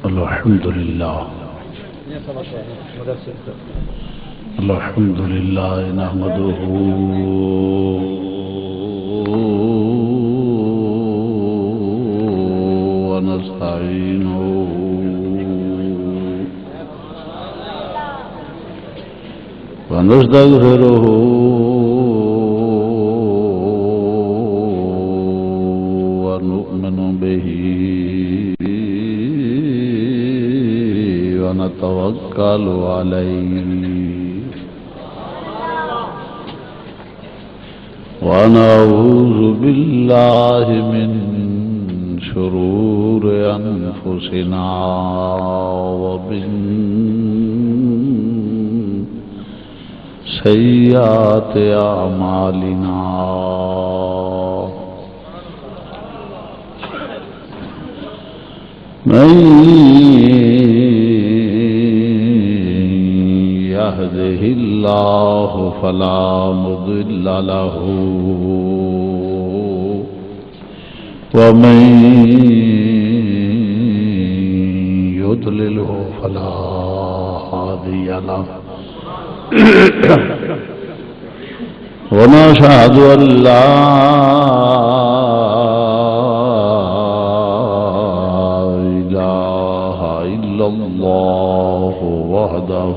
الحمد لله الحمد لله نحمده ونستعينه ونستغفره ونؤمن به ونتوكل عليه ونعوذ بالله من شرور أنفسنا ومن سيئات أعمالنا من يهده الله فلا مضل له ومن يضلله فلا هادي له ونشهد أن لا إله إلا الله وحده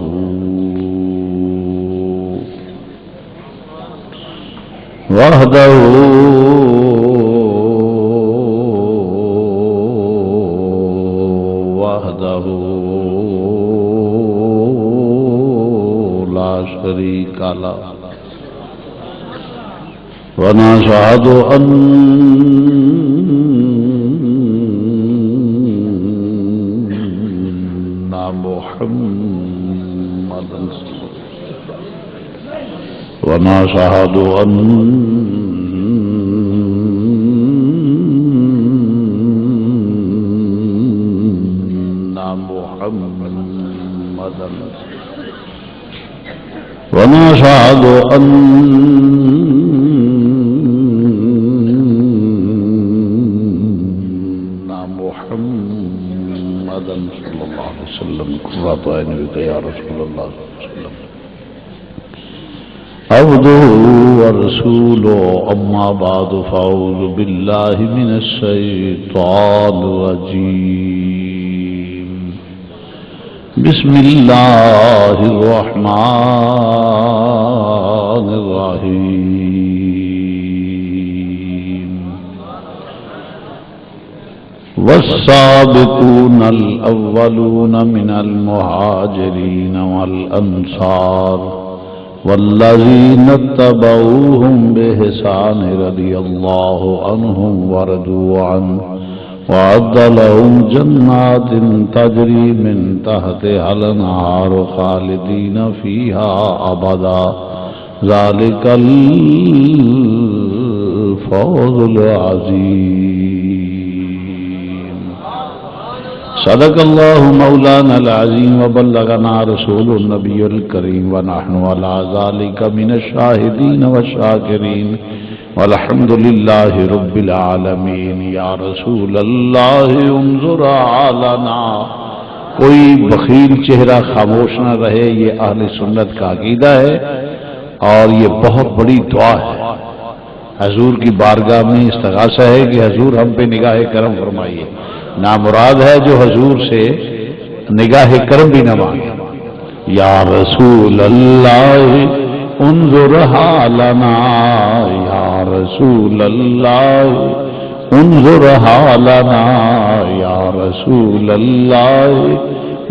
لا شريك له ونشهد أن محمدا ونشهد أن محمدا ونشهد أن محمدا صلى الله عليه وسلم قرة عين بك يا رسول الله صلى الله عليه وسلم عبده ورسوله أما بعد فأعوذ بالله من الشيطان الرجيم بسم الله الرحمن الرحيم والسابقون الأولون من المهاجرين والأنصار والذين اتبعوهم بإحسان رضي الله عنهم ورضوا عنه وأعد لهم جنات تجري من تحتها الأنهار خالدين فيها أبدا ذلك الفوز العظيم صدق الله مولانا العظيم وبلغنا رسول النبي الكريم ونحن على ذلك من الشاهدين والشاكرين والحمد لله رب العالمین. یا رسول اللہ انظر حالنا. کوئی بخیل چہرہ خاموش نہ رہے، یہ اہل سنت کا عقیدہ ہے اور یہ بہت بڑی دعا ہے. حضور کی بارگاہ میں استغاثہ ہے کہ حضور ہم پہ نگاہ کرم فرمائیے. نامراد ہے جو حضور سے نگاہ کرم بھی نہ مانگے. یا رسول اللہ انظر حالنا، یا رسول اللہ انظر حالنا، یا رسول اللہ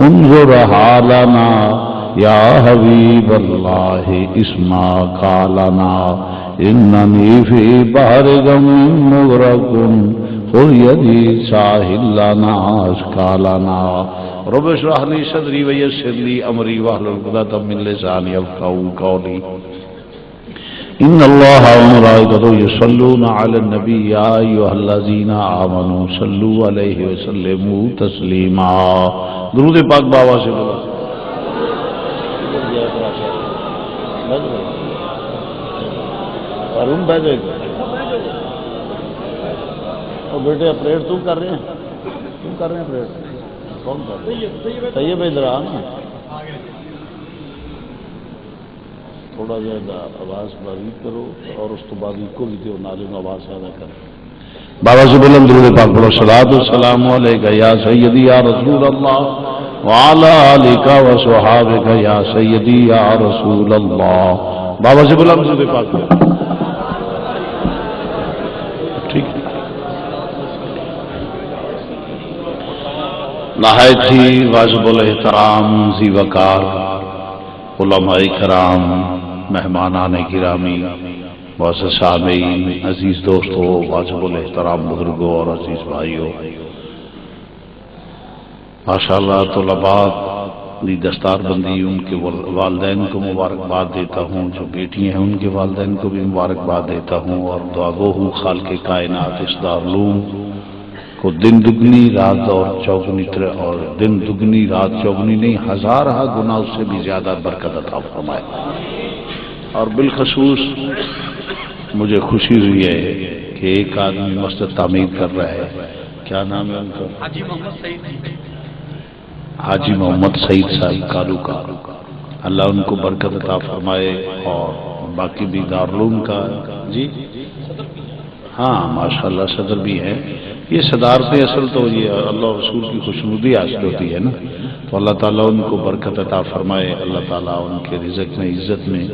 انظر حالنا، یا حبیب اللہ اسمع قالنا اننی فی بحر غم مغرق خذ یدی ساحل لنا اشکالنا. رب اشرح لی صدری ویسر لی امری واحلل عقدۃ من لسانی یفقهوا قولی. ان اللہ وملائکتہ یصلون علی النبی یا ایھا الذین آمنوا صلوا علیہ وسلموا تسلیما. درود پاک بابا سے بولا. اور بیٹے پریڈ تم کر رہے ہیں؟ تم کر رہے ہیں پریڈ؟ کون کر رہے ہیں؟ طیب ادھر آنا، تھوڑا زیادہ آواز باریک کرو اور اس تو بعد کو بھی دو نالے میں آواز زیادہ کرو. بابا سے بلند درود پاک پڑھو. صلاۃ والسلام علیکہ یا سیدی یا رسول اللہ وعلی آلک و صحابک یا سیدی یا رسول اللہ. بابا سے بلند درود پاک پڑھو. ٹھیک ہے. نہایت ہی واجب الاحترام ذی وقار علماء کرام، مہمانان گرامی، معزز سامعین، عزیز دوستو، واجب الاحترام بزرگوں اور عزیز بھائیوں، ماشاءاللہ طلباء دی دستار بندی، ان کے والدین کو مبارکباد دیتا ہوں، جو بیٹیاں ہیں ان کے والدین کو بھی مبارکباد دیتا ہوں، اور دعا گو ہوں خالق کائنات اس دارالعلوم کو دن دگنی رات اور چوگنی اور دن دگنی رات چوگنی نہیں، ہزارہ گنا اس سے بھی زیادہ برکت عطا فرمائے. اور بالخصوص مجھے خوشی ہوئی ہے کہ ایک آدمی مسجد تعمیر کر رہا ہے. کیا نام ہے ان کا؟ حاجی محمد سعید. حاجی محمد سعید صاحب کالو کا، اللہ ان کو برکت عطا فرمائے. اور باقی بھی دارالعلوم کا جی ہاں ماشاءاللہ صدر بھی ہے. یہ صدارتیں اصل تو یہ اللہ رسول کی خوشنودی حاصل ہوتی ہے نا، تو اللہ تعالیٰ ان کو برکت عطا فرمائے. اللہ تعالیٰ ان کے رزق میں، عزت میں،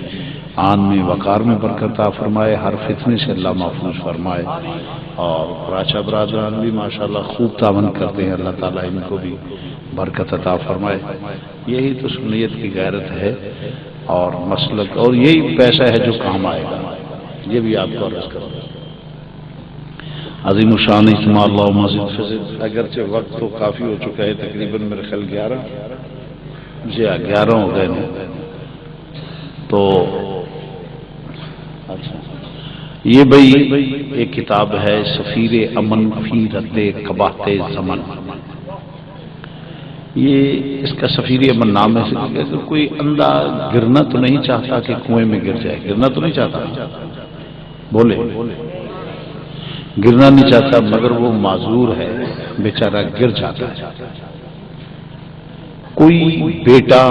آن میں، وقار میں برکت عطا فرمائے. ہر فتنے سے اللہ محفوظ فرمائے. اور راچا برادران بھی ماشاءاللہ خوب تعاون کرتے ہیں، اللہ تعالیٰ ان کو بھی برکت عطا فرمائے. یہی تو سنیت کی غیرت ہے اور مسلک، اور یہی پیسہ ہے جو کام آئے گا. یہ بھی آپ کو عرض کروں. عظیم الشان اجتماع اللہ مسجد فضل، اگرچہ وقت تو کافی ہو چکا ہے، تقریباً میرے خیال 11 ہو گئے ہیں. تو اچھا یہ بھائی ایک کتاب ہے سفیر امن فی رد قباحت زمن. یہ اس کا سفیر امن نام ہے. کوئی اندھا گرنا تو نہیں چاہتا کہ کنویں میں گر جائے، گرنا تو نہیں چاہتا، بولے گرنا نہیں چاہتا، مگر وہ معذور ہے، بیچارہ گر جاتا ہے. کوئی بیٹا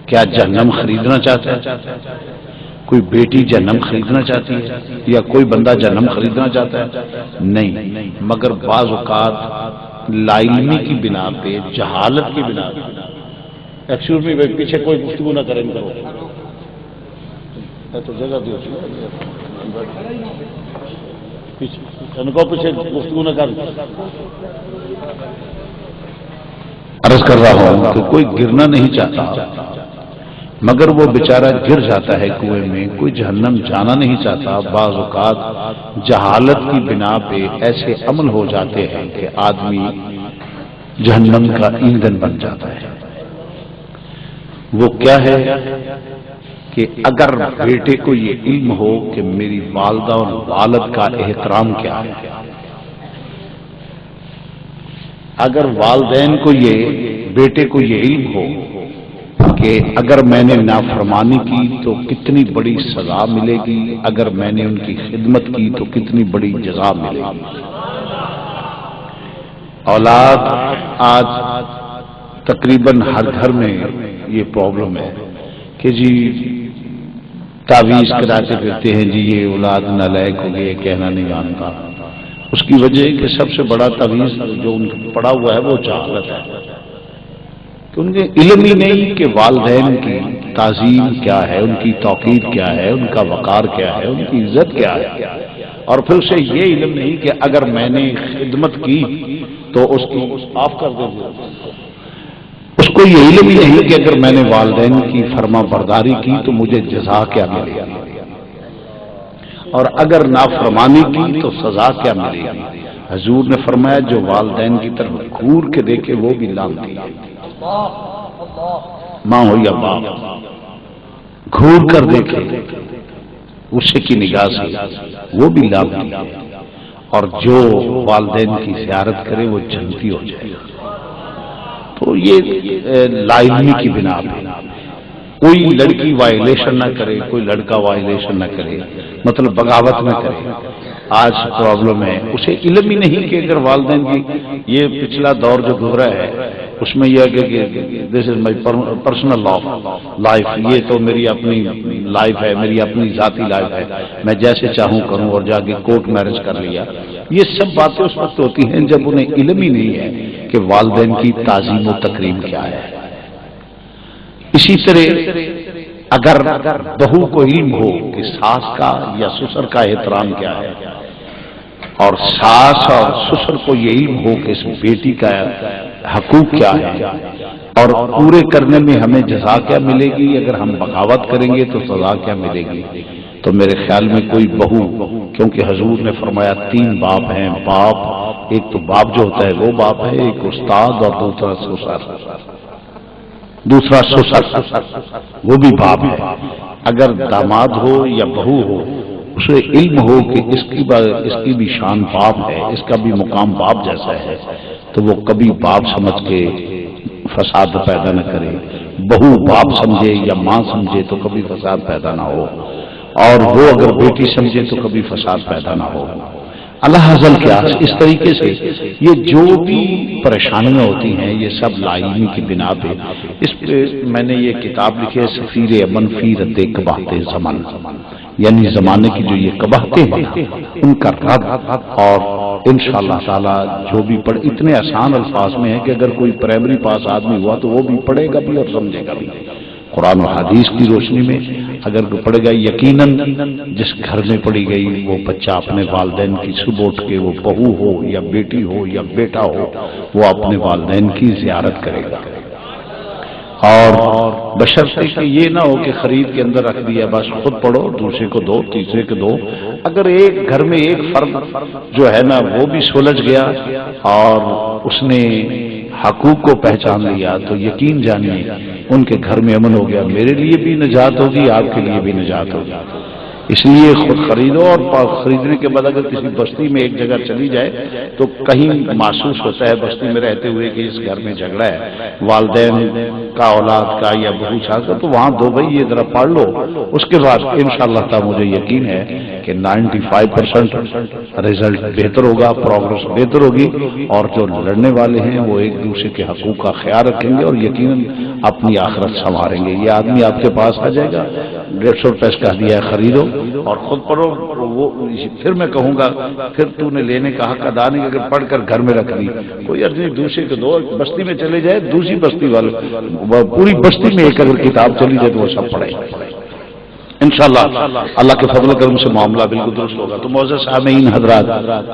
کیا جہنم خریدنا چاہتا ہے؟ کوئی بیٹی جہنم خریدنا چاہتی ہے؟ یا کوئی بندہ جہنم خریدنا چاہتا ہے؟ نہیں، مگر بعض اوقات لا علمی کی بنا پہ، جہالت کی بنا پہ. ایکسکیوز می بھائی، پیچھے کوئی گفتگو نہ کریں کرو تو جگہ دی پیچھے گفتگو نہ کر. عرض کر رہا ہوں کہ کوئی گرنا نہیں چاہتا، مگر وہ بیچارہ گر جاتا ہے کنویں میں. کوئی جہنم جانا نہیں چاہتا. بعض اوقات جہالت کی بنا پہ ایسے عمل ہو جاتے ہیں کہ آدمی جہنم کا ایندھن بن جاتا ہے. وہ کیا ہے کہ اگر بیٹے کو یہ علم ہو کہ میری والدہ اور والد کا احترام کیا ہے، اگر والدین کو بیٹے کو یہ علم ہو کہ اگر میں نے نافرمانی کی تو کتنی بڑی سزا ملے گی، اگر میں نے ان کی خدمت کی تو کتنی بڑی جزا ملے گی. اولاد آج تقریباً ہر گھر میں یہ پرابلم ہے کہ جی تعویذ کراتے پھرتے ہیں، جی یہ اولاد نالائق ہو گئی، کہنا نہیں جانتا. اس کی وجہ ہے کہ سب سے بڑا تعویذ جو ان کا پڑا ہوا ہے وہ جہالت ہے، کہ ان کے علم ہی نہیں کہ والدین کی تعظیم کیا ہے، ان کی توقیر کیا ہے، ان کا وقار کیا ہے، ان کی عزت کیا ہے. اور پھر اسے یہ علم نہیں کہ اگر میں نے خدمت کی تو اس کی معاف کر دیں گے. اس کو یہ علم ہی نہیں کہ اگر میں نے والدین کی فرما برداری کی تو مجھے جزا کیا ملے گی، اور اگر نافرمانی کی تو سزا کیا ملے گی. حضور نے فرمایا جو والدین کی طرف گور کے دیکھے وہ بھی لعنتی ہے. ماں ہو یا باپ، گھور کر دیکھے غصے کی نگاہ سے وہ بھی لعنتی ہے. اور جو والدین کی زیارت کرے وہ جنتی ہو جائے گا. تو یہ لا علمی کی بنا پہ کوئی لڑکی وائلیشن نہ کرے، کوئی لڑکا وائلیشن نہ کرے، مطلب بغاوت نہ کرے۔ آج پرابلم ہے، اسے علم ہی نہیں کہ اگر والدین کی یہ پچھلا دور جو گزرا ہے اس میں یہ ہے کہ دس از مائی پرسنل لائف، یہ تو میری اپنی لائف ہے، میری اپنی ذاتی لائف ہے، میں جیسے چاہوں کروں، اور جا کے کورٹ میرج کر لیا۔ یہ سب باتیں اس وقت ہوتی ہیں جب انہیں علم ہی نہیں ہے کہ والدین کی تعظیم و تکریم کیا ہے۔ اسی طرح اگر بہو کو علم ہو کہ ساس کا یا سسر کا احترام کیا ہے، اور ساس اور سسر کو یہ علم ہو کہ اس بیٹی کا حقوق کیا ہے اور پورے کرنے میں ہمیں جزا کیا ملے گی، اگر ہم بغاوت کریں گے تو سزا کیا ملے گی، تو میرے خیال میں کوئی بہو، کیونکہ حضور نے فرمایا 3 باپ ہیں، باپ ایک تو باپ جو ہوتا ہے وہ باپ ہے، ایک استاد اور دوسرا سسر وہ بھی باپ ہے۔ اگر داماد ہو یا بہو ہو، اسے علم ہو کہ اس کی بھی شان باپ ہے، اس کا بھی مقام باپ جیسا ہے، تو وہ کبھی باپ سمجھ کے فساد پیدا نہ کرے، بہو باپ سمجھے یا ماں سمجھے تو کبھی فساد پیدا نہ ہو، اور وہ اگر بیٹی سمجھے تو کبھی فساد پیدا نہ ہو۔ اللہ حضل کیا اس طریقے سے یہ جو بھی پریشانیاں ہوتی ہیں یہ سب لاعلمی کی بنا پہ، اس پہ میں نے یہ کتاب لکھی ہے سفیر امن فی رد قباحت زمان، یعنی زمانے کی جو یہ قباحتیں ہیں ان کا رد، اور انشاءاللہ تعالی جو بھی پڑھ، اتنے آسان الفاظ میں ہے کہ اگر کوئی پرائمری پاس آدمی ہوا تو وہ بھی پڑھے گا بھی اور سمجھے گا بھی، قرآن و حدیث کی روشنی میں اگر پڑھے گا۔ یقیناً جس گھر میں پڑھی گئی وہ بچہ اپنے والدین کی صبح اٹھ کے، وہ بہو ہو یا بیٹی ہو یا بیٹا ہو، وہ اپنے والدین کی زیارت کرے گا، اور بشرطے کہ یہ نہ ہو کہ خرید کے اندر رکھ دیا بس خود پڑھو، دوسرے کو دو، تیسرے کو دو۔ اگر ایک گھر میں ایک فرد جو ہے نا وہ بھی سلجھ گیا اور اس نے حقوق کو پہچان لیا تو یقین جانیے ان کے گھر میں امن ہو گیا، میرے لیے بھی نجات ہوگی، آپ کے لیے بھی نجات ہوگی۔ اس لیے خود خریدو، اور خریدنے کے بعد اگر کسی بستی میں ایک جگہ چلی جائے تو کہیں محسوس ہوتا ہے بستی میں رہتے ہوئے کہ اس گھر میں جھگڑا ہے والدین کا، اولاد کا یا بہو صاحب کا، تو وہاں دو بھائی یہ ذرا پڑھ لو، اس کے بعد انشاءاللہ تعالی مجھے یقین ہے کہ 95% رزلٹ بہتر ہوگا، پروگرس بہتر ہوگی، اور جو لڑنے والے ہیں وہ ایک دوسرے کے حقوق کا خیال رکھیں گے اور یقیناً اپنی آخرت سنواریں گے۔ یہ آدمی آپ کے پاس آ جائے گا، 150 روپے کا دیا ہے خریدو اور خود پڑھو، وہ پھر میں کہوں گا پھر تو نے لینے کا حق ادا نہیں، اگر پڑھ کر گھر میں رکھ لی کوئی عرض نہیں، دوسرے کو دو، بستی میں چلے جائے دوسری بستی والے، پوری بستی میں ایک اگر کتاب چلی جائے تو وہ سب پڑھے انشاءاللہ۔ اللہ کے فضل و کرم سے معاملہ بالکل درست ہوگا۔ تو معزز سامعین حضرات،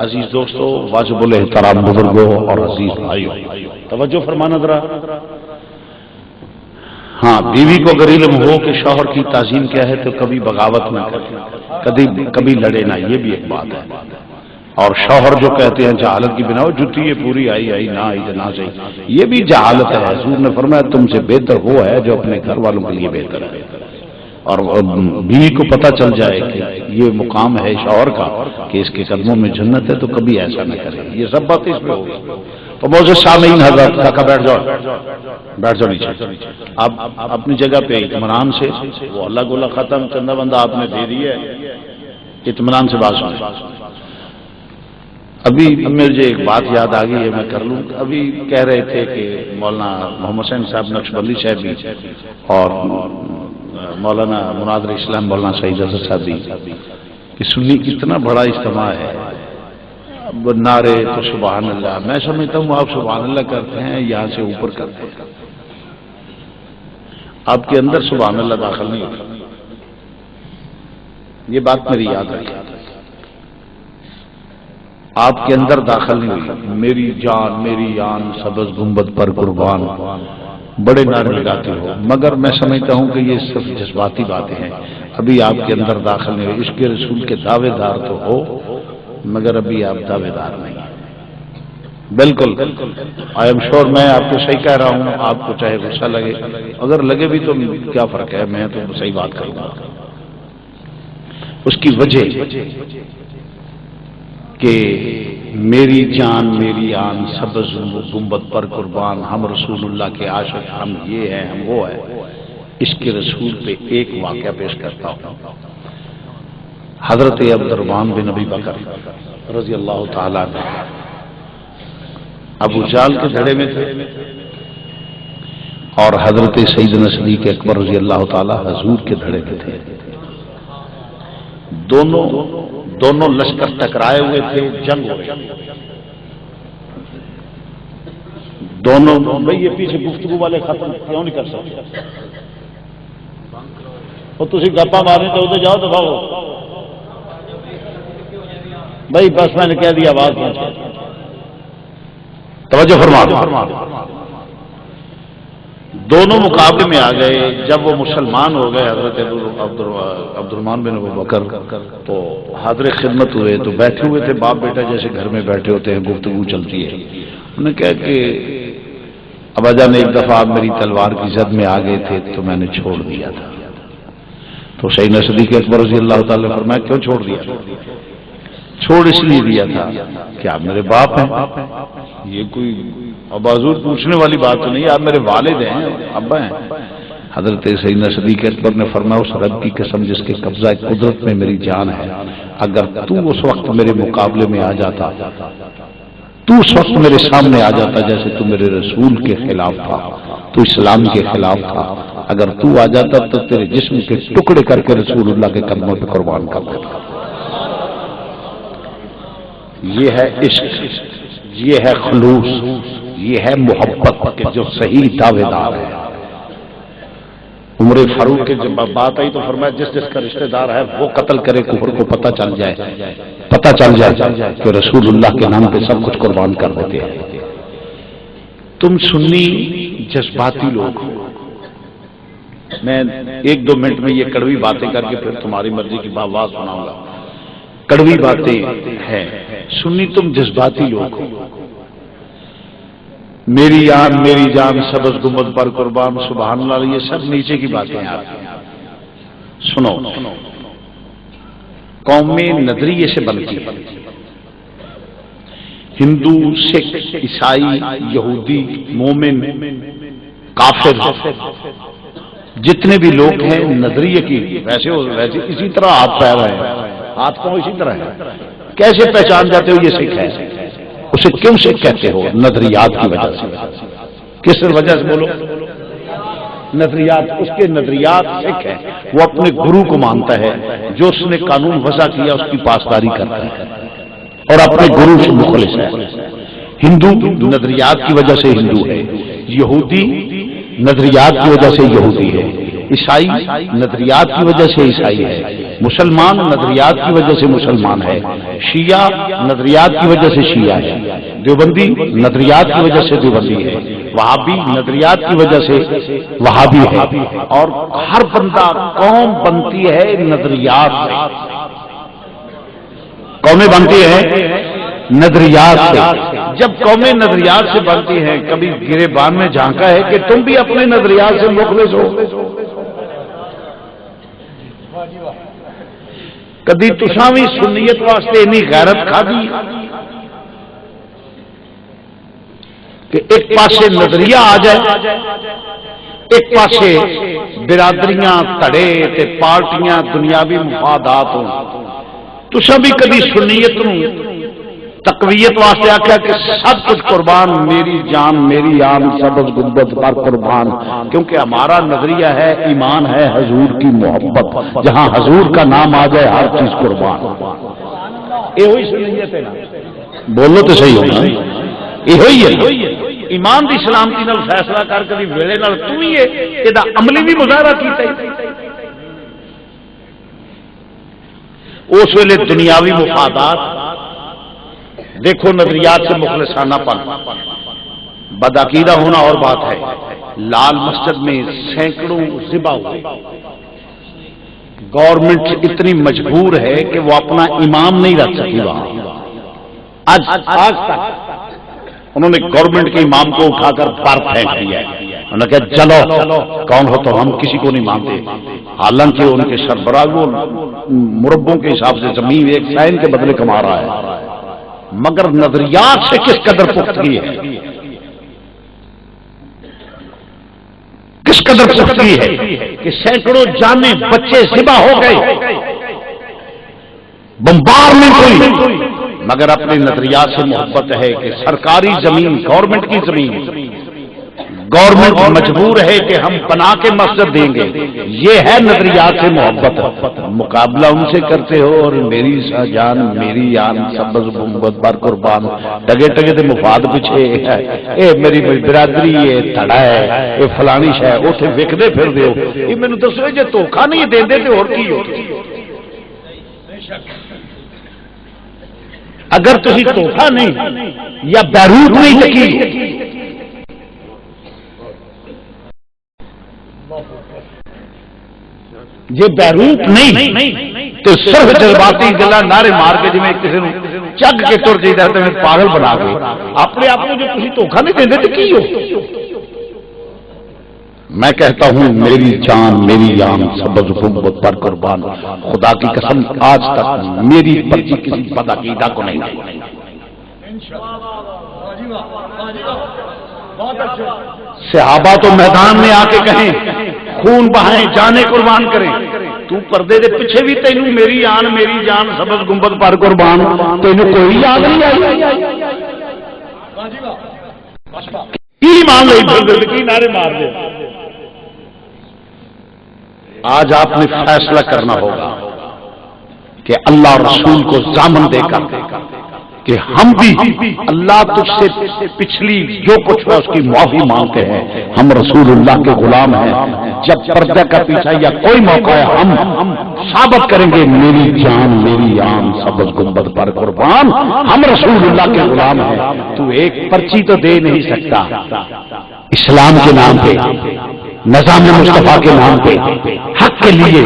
عزیز دوستو، واجب الاحترام بزرگوں اور عزیز بھائیوں، توجہ فرمانا ذرا۔ ہاں، بیوی کو اگر علم ہو کہ شوہر کی تعظیم کیا ہے تو کبھی بغاوت نہ کرے، کبھی لڑے نہ، یہ بھی ایک بات ہے۔ اور شوہر جو کہتے ہیں جہالت کی بنا جتی ہے پوری آئی نہ آئی نہ صحیح، یہ بھی جہالت ہے۔ حضور نے فرمایا تم سے بہتر وہ ہے جو اپنے گھر والوں کے لیے بہتر ہے، اور بیوی کو پتہ چل جائے کہ یہ مقام ہے شوہر کا کہ اس کے قدموں میں جنت ہے تو کبھی ایسا نہ کرے۔ یہ سب باتیں اس میں ہوگی۔ تو معزز سامعین حضرات، بیٹھ جاؤ نیچے، آپ اپنی جگہ پہ اطمینان سے، وہ اللہ گولا ختم، چندہ بندہ آپ نے دے دیا ہے، اطمینان سے بات سنیں۔ ابھی مجھے ایک بات یاد آ گئی ہے، میں کر لوں۔ ابھی کہہ رہے تھے کہ مولانا محمد حسین صاحب نقشبندی صاحب بھی اور مولانا مناظر اسلام مولانا سعید اظہر صاحب بھی کہ سنی کتنا بڑا اجتماع ہے، نعرے تو سبحان اللہ، میں سمجھتا ہوں آپ سبحان اللہ کرتے ہیں یہاں سے اوپر کرتے ہیں، آپ کے اندر سبحان اللہ داخل نہیں ہوتا، یہ بات میری یاد رکھیں، آپ کے اندر داخل نہیں ہوئی۔ میری جان میری آن سبز گنبد پر قربان، بڑے نعرے لگاتے ہو، مگر میں سمجھتا ہوں کہ یہ صرف جذباتی باتیں ہیں، ابھی آپ کے اندر داخل نہیں ہوئی۔ عشق رسول کے دعوے دار تو ہو مگر ابھی آپ دعوے دار نہیں ہیں۔ بالکل آئی ایم شور، میں آپ کو صحیح کہہ رہا ہوں، آپ کو چاہے غصہ لگے، اگر لگے بھی تو کیا فرق ہے، میں تو صحیح بات کروں گا۔ اس کی وجہ کہ میری جان میری آن سبز گنبد پر قربان، ہم رسول اللہ کے عاشق، ہم یہ ہیں ہم وہ ہے، عشق رسول پہ ایک واقعہ پیش کرتا ہوں۔ حضرت عبد الرحمن بن ابی بکر رضی اللہ تعالیٰ عنہ ابو جہل کے دھڑے میں تھے اور حضرت سیدنا صدیق اکبر رضی اللہ تعالیٰ حضور کے دھڑے میں تھے۔ دونوں لشکر ٹکرائے ہوئے تھے، جنگ ہو رہی دونوں۔ بھائی یہ پیچھے گفتگو والے ختم کیوں نہیں کر سکتے؟ اور تسی گپا مارنے تو ادھر جاؤ تو بھاگو بھائی، بس میں نے کہہ دیا، آواز پہنچ گئی۔ توجہ فرما۔ دونوں مقابلے میں آ گئے۔ جب وہ مسلمان ہو گئے حضرت عبد الرحمن بن ابو بکر تو حاضر خدمت ہوئے، تو بیٹھے ہوئے تھے باپ بیٹا جیسے گھر میں بیٹھے ہوتے ہیں، گفتگو چلتی ہے۔ انہوں نے کہا کہ ابا جان ایک دفعہ آپ میری تلوار کی زد میں آ گئے تھے تو میں نے چھوڑ دیا تھا۔ تو سیدنا صدیق اکبر رضی اللہ تعالی نے فرمایا کیوں چھوڑ دیا؟ چھوڑ اس لیے دیا تھا کہ آپ میرے باپ ہیں۔ یہ کوئی ابازور پوچھنے والی بات تو نہیں، آپ میرے والد ہیں، ابا ہیں۔ حضرت سیدنا صدیق اکبر نے فرمایا اس رب کی قسم جس کے قبضہ قدرت میں میری جان ہے، اگر تو اس وقت میرے مقابلے میں آ جاتا، تو اس وقت میرے سامنے آ جاتا جیسے تو میرے رسول کے خلاف تھا، تو اسلام کے خلاف تھا، اگر تو آ جاتا تو تیرے جسم کے ٹکڑے کر کے رسول اللہ کے قدموں پہ قربان کر دیتا۔ یہ ہے عشق، یہ ہے خلوص، یہ ہے محبت کے جو صحیح دعوے دار ہے۔ عمر فاروق کے جب بات آئی تو فرمایا جس جس کا رشتہ دار ہے وہ قتل کرے، کفر کو پتہ چل جائے کہ رسول اللہ کے نام پہ سب کچھ قربان کر دیتے ہیں۔ تم سنی جذباتی لوگ ہو۔ میں ایک دو منٹ میں یہ کڑوی باتیں کر کے پھر تمہاری مرضی کی آواز سناؤں گا۔ کڑوی باتیں ہیں، سنی تم جذباتی لوگ ہو۔ میری جان سبز گنبد پر قربان، سبحان اللہ، یہ سب نیچے کی باتیں ہیں۔ آپ سنو، قومیں نظریے سے بنتی ہیں، ہندو، سکھ، عیسائی، یہودی، مومن، کافر، جتنے بھی لوگ ہیں نظریے کی ویسے اسی طرح ہاتھ پیر ہے، ہاتھ پاؤں اسی طرح ہے۔ کیسے پہچان جاتے ہو یہ سکھ ہے؟ اسے کیوں سکھ کہتے ہو؟ نظریات کی وجہ سے۔ کس وجہ سے بولو؟ نظریات، اس کے نظریات سکھ ہے، وہ اپنے گرو کو مانتا ہے، جو اس نے قانون وضع کیا اس کی پاسداری کرتا ہے اور اپنے گرو سے مخلص ہے۔ ہندو نظریات کی وجہ سے ہندو ہے، یہودی نظریات کی وجہ سے یہودی ہے، عیسائی نظریات کی وجہ سے عیسائی ہے، مسلمان نظریات کی وجہ سے مسلمان ہے، شیعہ نظریات کی وجہ سے شیعہ ہے، دیوبندی نظریات کی وجہ سے دیوبندی ہے، وہابی نظریات کی وجہ سے وہابی ہے، اور ہر بندہ قوم بنتی ہے نظریات سے۔ قومیں بنتی ہیں نظریات سے۔ جب قومیں نظریات سے بنتی ہیں، کبھی گریبان میں جھانکا ہے کہ تم بھی اپنے نظریات سے مخلص ہو؟ کدی تساں بھی سنیت واسطے اتنی غیرت کھا دی کہ ایک پاسے نظریہ آ جائے، ایک پاسے برادریاں، تڑے تے پارٹیاں، دنیاوی مفادات ہوں؟ تساں بھی کدی سنیت نو تقویت واسطے آخیا کہ سب کچھ قربان، میری جان میری آن سبز گنبد پر قربان، کیونکہ ہمارا نظریہ ہے، ایمان ہے حضور کی محبت، جہاں حضور کا نام آ جائے ہر چیز قربان۔ یہ ہوئی سنیت ہے نا؟ بولو تو صحیح ہونا، یہ ہوئی ہے ایمان دی سلامتی نال فیصلہ کر کبھی ویلے نال تو ہی یہ عملی بھی مظاہرہ کیتا ہے۔ اس ویلے دنیاوی مفادات دیکھو، نظریات سے مخلصانہ پن، بدعقیدہ ہونا اور بات ہے۔ لال مسجد میں سینکڑوں ذبح ہوئے، گورنمنٹ اتنی مجبور ہے کہ وہ اپنا امام نہیں رکھ سکی وہاں۔ آج تک انہوں نے گورنمنٹ کے امام کو اٹھا کر باہر پھینک دیا ہے۔ انہوں نے کہا چلو کون ہو تو ہم کسی کو نہیں مانتے، حالانکہ ان کے سربراہ وہ مربوں کے حساب سے زمین ایک سائن کے بدلے کما رہا ہے، مگر نظریات سے کس قدر پختگی ہے۔ کس قدر سختی ہے کہ سینکڑوں جانیں بچے ذبح ہو گئے، بمبارمنٹ ہوئی، مگر اپنے نظریات سے محبت ہے کہ سرکاری زمین، گورنمنٹ کی زمین، گورنمنٹ مجبور ہے کہ ہم بنا کے مسجد دیں گے، یہ ہے نظریات سے محبت۔ مقابلہ ان سے کرتے ہو اور میری جان میری جان سبز محبت پر قربان، ٹگے ٹگے تے مفاد پیچھے اے میری برادری یہ تھڑا ہے، یہ فلانی شے اوتھے وکدے پھر دیو، یہ مینوں دسو جے دھوکا نہیں دیندے تے اور کی ہو؟ اگر تسی دھوکا نہیں یا بیروت نہیں تکی یہ بیروت نہیں تو صرف جذباتی گلا نعرے مار کے جی کسی نے چگ کے تر جائے تو پاگل بنا کے اپنے آپ کو جو تھی دھوکھا نہیں دیں تو کی ہو؟ میں کہتا ہوں میری جان میری جان سبز محبت پر قربان، خدا کی قسم آج تک میری پرچی کسی بدعقیدہ کو نہیں دی۔ صحابہ تو میدان میں آ کے کہیں خون بہائیں جانے قربان کریں، تو پردے دے پیچھے بھی تینوں میری جان سبز گنبد پر قربان، تینوں کوئی یاد نہیں آئی؟ کی مان لئی پھر کی نعرے مار دے؟ آج آپ نے فیصلہ کرنا ہوگا کہ اللہ رسول کو ضامن دے کر کہ ہم بھی اللہ تجھ سے پچھلی جو کچھ ہے اس کی معافی مانگتے ہیں، ہم رسول اللہ کے غلام ہیں، جب پردہ کا پیچھا یا کوئی موقع ہے ہم ثابت کریں گے میری جان میری آن سبز گنبد پر قربان، ہم رسول اللہ کے غلام ہیں۔ تو ایک پرچی تو دے نہیں سکتا اسلام کے نام پہ، نظام مصطفیٰ کے نام پہ، حق کے لیے،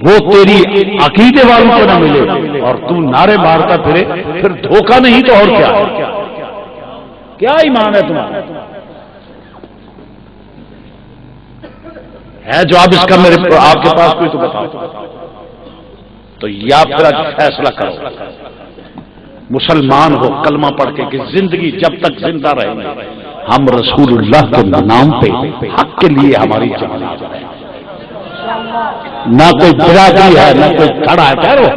وہ تیری عقیدے والوں کو نہ ملے اور تو نعرے مارتا پھرے، پھر دھوکہ نہیں تو اور کیا ایمان ہے تمہارا؟ ہے جواب اس کا میرے آپ کے پاس کوئی تو بتاؤ؟ تو یا پھر آج فیصلہ کرو، مسلمان ہو کلمہ پڑھ کے کہ زندگی جب تک زندہ رہے ہم رسول اللہ کے نام پہ حق کے لیے ہماری جان ہے، نہ کوئی برادری ہے نہ کوئی تڑا ہے، ٹھہرو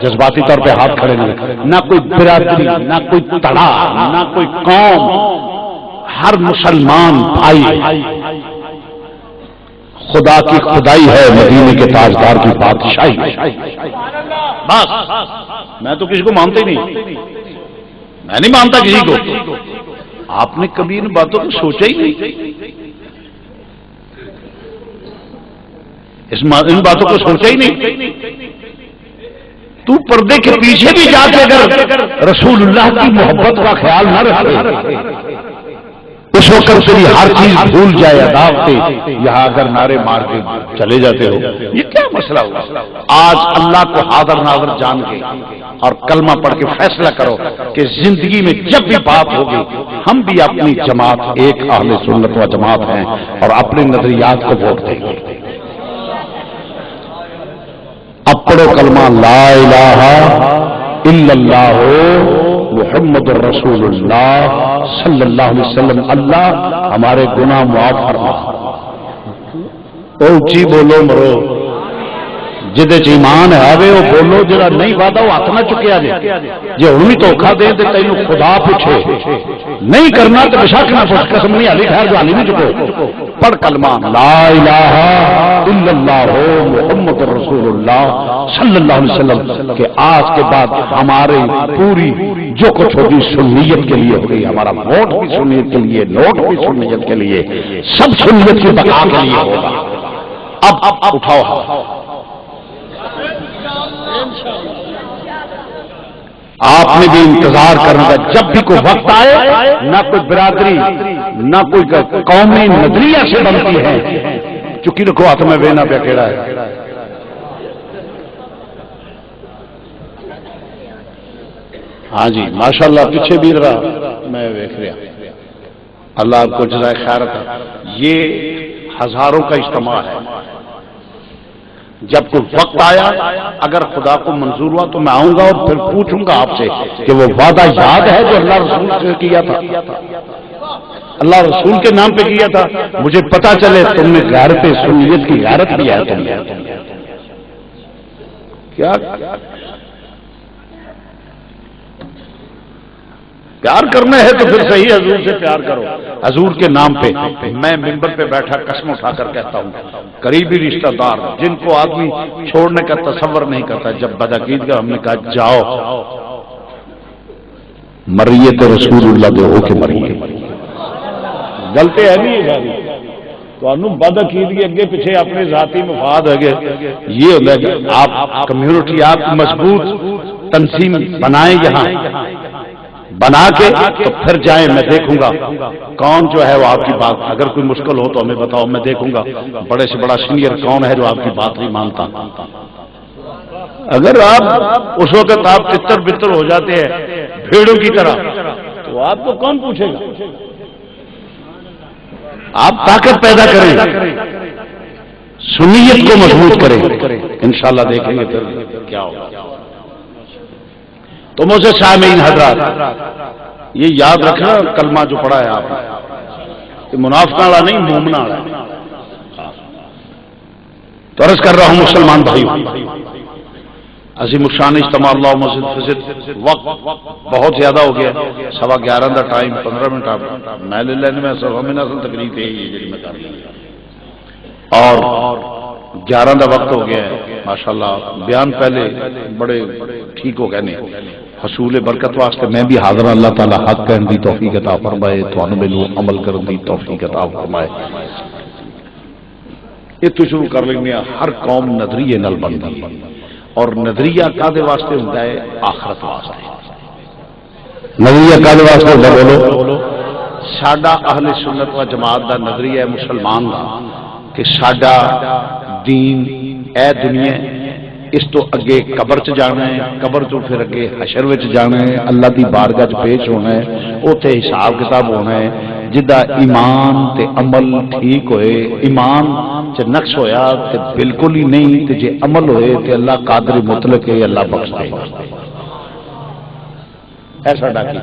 جذباتی طور پہ ہاتھ کھڑے نہیں، نہ کوئی برادری نہ کوئی تڑا نہ کوئی قوم، ہر مسلمان بھائی خدا کی خدائی ہے، مدینے کے تاجدار کی بادشاہی ہے۔ بس میں تو کسی کو مانتا ہی نہیں، میں نہیں مانتا کسی کو۔ آپ نے کبھی ان باتوں کو سوچا ہی نہیں، ان باتوں کو سوچا ہی نہیں۔ تو پردے کے پیچھے بھی جا کے اگر رسول اللہ کی محبت کا خیال نہ رکھے، اس وقت تیری ہر چیز بھول جائے عداوتیں، یہاں اگر نعرے مار کے چلے جاتے ہو، یہ کیا مسئلہ ہوگا؟ آج اللہ کو حاضر ناظر جان کے اور کلمہ پڑھ کے فیصلہ کرو کہ زندگی میں جب بھی بات ہوگی ہم بھی اپنی جماعت ایک اہل سنت و جماعت ہیں اور اپنے نظریات کو ووٹ دیں گے۔ اب پڑھو کلمہ لا الہ الا اللہ محمد الرسول اللہ صلی اللہ علیہ وسلم، اللہ ہمارے گناہ معاف فرما۔ اونچی بولو مرو، جدے ایمان ہے وہ بولو، جڑا نہیں وعدہ وہ ہاتھ نہ چکیا جے، جے ہن بھی دھوکھا دے تے تینوں خدا پوچھے، نہیں کرنا تو بشک نہ پوچھ، قسم نہیں علی خیر جو علی نہیں چکو۔ پڑھ کلمہ لا الہ الا اللہ محمد رسول اللہ صلی اللہ علیہ وسلم کہ آج کے بعد ہماری پوری جو کچھ ہوگی سنیت کے لیے ہوگی، ہمارا ووٹ بھی سنیت کے لیے، نوٹ بھی سنیت کے لیے، سب سنیت کی بقا کے لیے ہوگا۔ اب اٹھاؤ ہاتھ، آپ نے بھی انتظار کرنا ہے، جب بھی کوئی وقت آئے نہ کوئی برادری نہ کوئی قومی نظریہ سے بنتی ہے، چکی رکھو ہاتھ میں وینا پہ کھڑا ہے۔ ہاں جی ماشاءاللہ، پیچھے بھی رہا میں دیکھ رہا، اللہ آپ کو جزائے خیر تھا۔ یہ ہزاروں کا اجتماع ہے، جب کوئی وقت آیا اگر خدا کو منظور ہوا تو میں آؤں گا اور پھر پوچھوں گا آپ سے کہ وہ وعدہ یاد ہے جو اللہ رسول سے کیا تھا؟ اللہ رسول کے نام پہ کیا تھا، مجھے پتا چلے تم نے غیرت سنیت کی غیرت بھی ہے تم نے. کیا پیار کرنا ہے تو پھر صحیح حضور سے پیار کرو. حضور کے نام پہ میں ممبر پہ بیٹھا قسم اٹھا کر کہتا ہوں، قریبی رشتہ دار جن کو آدمی چھوڑنے کا تصور نہیں کرتا، جب بدعقیدگی ہم نے کہا جاؤ مریت رسول اللہ دے ہو کے مریے، غلطی ہے نہیں ہے تو بدعقیدگی اگے پیچھے اپنے ذاتی مفاد ہے. یہ ہوتا ہے کہ آپ کمیونٹی آپ مضبوط تنظیم بنائیں، یہاں بنا کے تو پھر جائیں. میں دیکھوں گا کون جو ہے وہ آپ کی بات، اگر کوئی مشکل ہو تو ہمیں بتاؤ، میں دیکھوں گا بڑے سے بڑا سینئر کون ہے جو آپ کی بات نہیں مانتا. اگر آپ اس وقت آپ تتر بتر ہو جاتے ہیں بھیڑوں کی طرح تو آپ کو کون پوچھے گا. آپ طاقت پیدا کریں، سنیت کو مضبوط کریں، انشاءاللہ دیکھیں گے پھر کیا ہوگا. تو مجھے سامعین حضرات یہ یاد رکھنا، کلمہ جو پڑھا ہے آپ نے یہ منافقہ والا نہیں، مومنہ والا ہے. تو عرض کر رہا ہوں مسلمان بھائیو، عظیم الشان اجتماع اللہ مسجد فضل وقت بہت زیادہ ہو گیا، 11:15 کا ٹائم، 15 منٹ آپ میں لے لینے میں اصل تقریر ہے یہ میں کر لیا، اور 11 کا وقت ہو گیا ہے. ماشاءاللہ بیان پہلے بڑے ٹھیک ہو گئے نے. حصول برکت واسطے میں بھی حاضر، اللہ تعالی حق کہن دی توفیق عطا فرمائے، تھانوں مینوں عمل کرن دی توفیق عطا فرمائے. یہ تو شروع کر لیں. ہر قوم نظریے نال بنتی ہے، اور نظریہ کادے واسطے ہوتا ہے؟ آخرت واسطے. نظریہ کادے واسطے ہوتا ہے؟ بولو. ساڈا اہل سنت و جماعت دا نظریہ ہے مسلمان دا کہ ساڈا دین اے دنیا اس تو اگے قبر چ جانا ہے، قبر تو پھر اگے حشر وچ جانا ہے، اللہ دی بارگاہ چ پیش ہونا ہے، اوتھے حساب کتاب ہونا ہے. جدا ایمان تے عمل ٹھیک ہوئے، ایمان چ نقص ہویا تے بالکل ہی نہیں، تے جے عمل ہوئے تے اللہ قادر مطلق ہے، اللہ بخش دے. ایسا ڈاکی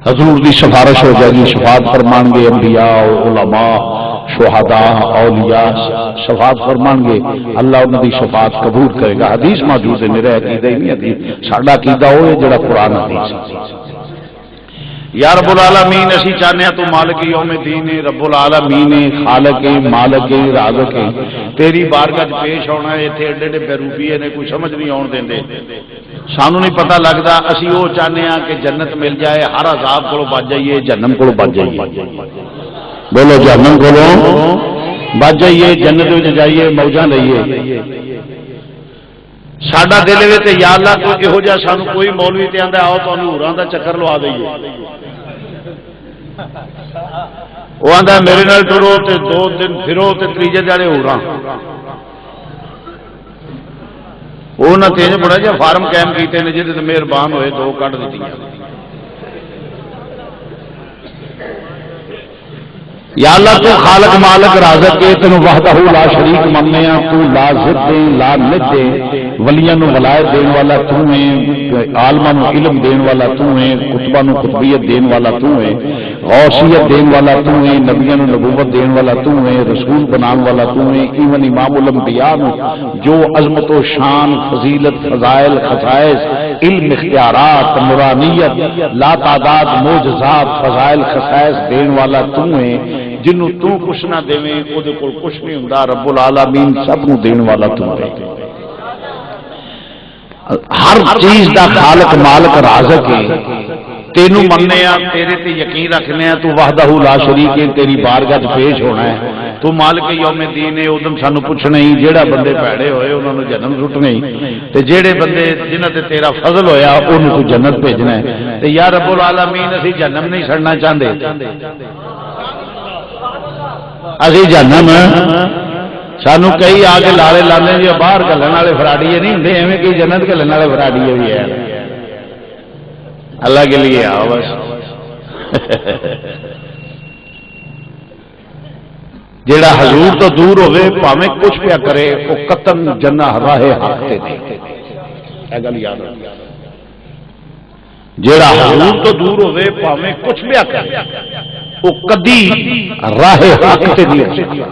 حضور دی سفارش ہو جائے گی، شفاعت فرمان گے انبیاء علماء شہداء اولیاء شفاعت فرمان گے، اللہ انہاں دی شفاعت قبول کرے گا. حدیث موجود ہے، میرا عقیدہ ہی نہیں حدیث، ساڈا عقیدہ وہ ہے جڑا قرآن حدیث. یا رب العالمین اسی چاہنے تو مالک یوم الدین، رب العالمین خالق مالک رازق تیری بارگاہ پیش ہونا ہے. ایتھے ایڈے ایڈے بیروپیے نے کوئی سمجھ نہیں آن دیندے، سانو نہیں پتہ لگتا. اسی وہ چاہنے ہاں کہ جنت مل جائے، ہر عذاب کو بچ جائیے، جہنم کو بچ جائیے. بولو جہنم کو بچ جائیے، جنت میں جائیے، موجاں لئیے. ساڈا دل وچ تے یا اللہ کوئی یہو جہا سانو کوئی مولوی تے آندا آؤ تانوں ہوراں دا چکر لوا دئیے، وہ آندا میرے نال ٹرو تے 2 دن پھرو تے تیجے دہاڑے ہوراں. وہ نہ تیز بڑا جہا فارم قائم کیتے نے جہدے تے مہربان ہوئے 2 کڈ دتیاں. یا اللہ تو خالق مالک رازق ہے، تینوں وحدہ لا شریک مننے ہاں، تو لا ضد دے لا ند دے، ولیاں نو ولایت دین والا تو ہے، عالماں نو علم دین والا تو ہے، کتباں نو قطبیت دین والا تو ہے، غوثیت دین والا تو ہے، نبیاں نو نبوت دین والا تو ہے، رسول بنان والا تو ہے. ایون امام الانبیاء نو جو عظمت و شان فضیلت فضائل خصائص علم اختیارات نورانیت لا تعداد معجزات فضائل خصائص دین والا تو ہے، جنوں تو کچھ نہ دیویں او دے کول کچھ نہیں ہوندا. رب العالمین سب نو دین والا تو ہے، ہر چیز دا خالق مالک رازق ہے. تینوں مننے آ، تیرے تے یقین رکھنے آ، تو وحدہ لا شریک ہے، تیری بارگاہ پیش ہونا ہے، تو مالک یوم الدین ہے. ادم سانو پوچھنا ہی جیڑا بندے پیڑے ہوئے انہوں نے جنم سٹنے ہی، تے جیڑے بندے جنہاں تے تیرا فضل ہویا انہوں تو جنت بھیجنا ہے. تے یا رب العالمین اسی جنم نہیں سڑنا چاہتے، اسی جہنم سانو کئی آ کے لالے لانے جی باہر گلن والے فراڈیے نہیں ہوں، ایویں کئی جنت گلن والے فراڈیے بھی ہیں. اللہ کے لیے آؤ بس. جیڑا حضور تو دور ہوئے پاویں کچھ پیا کرے وہ قطن جنہ راہ حق تے دے. اے گل یاد رکھ، جیڑا حضور تو دور ہوئے پاویں کچھ پیا کرے وہ کدی راہ حق تے نہیں ہو سکتا.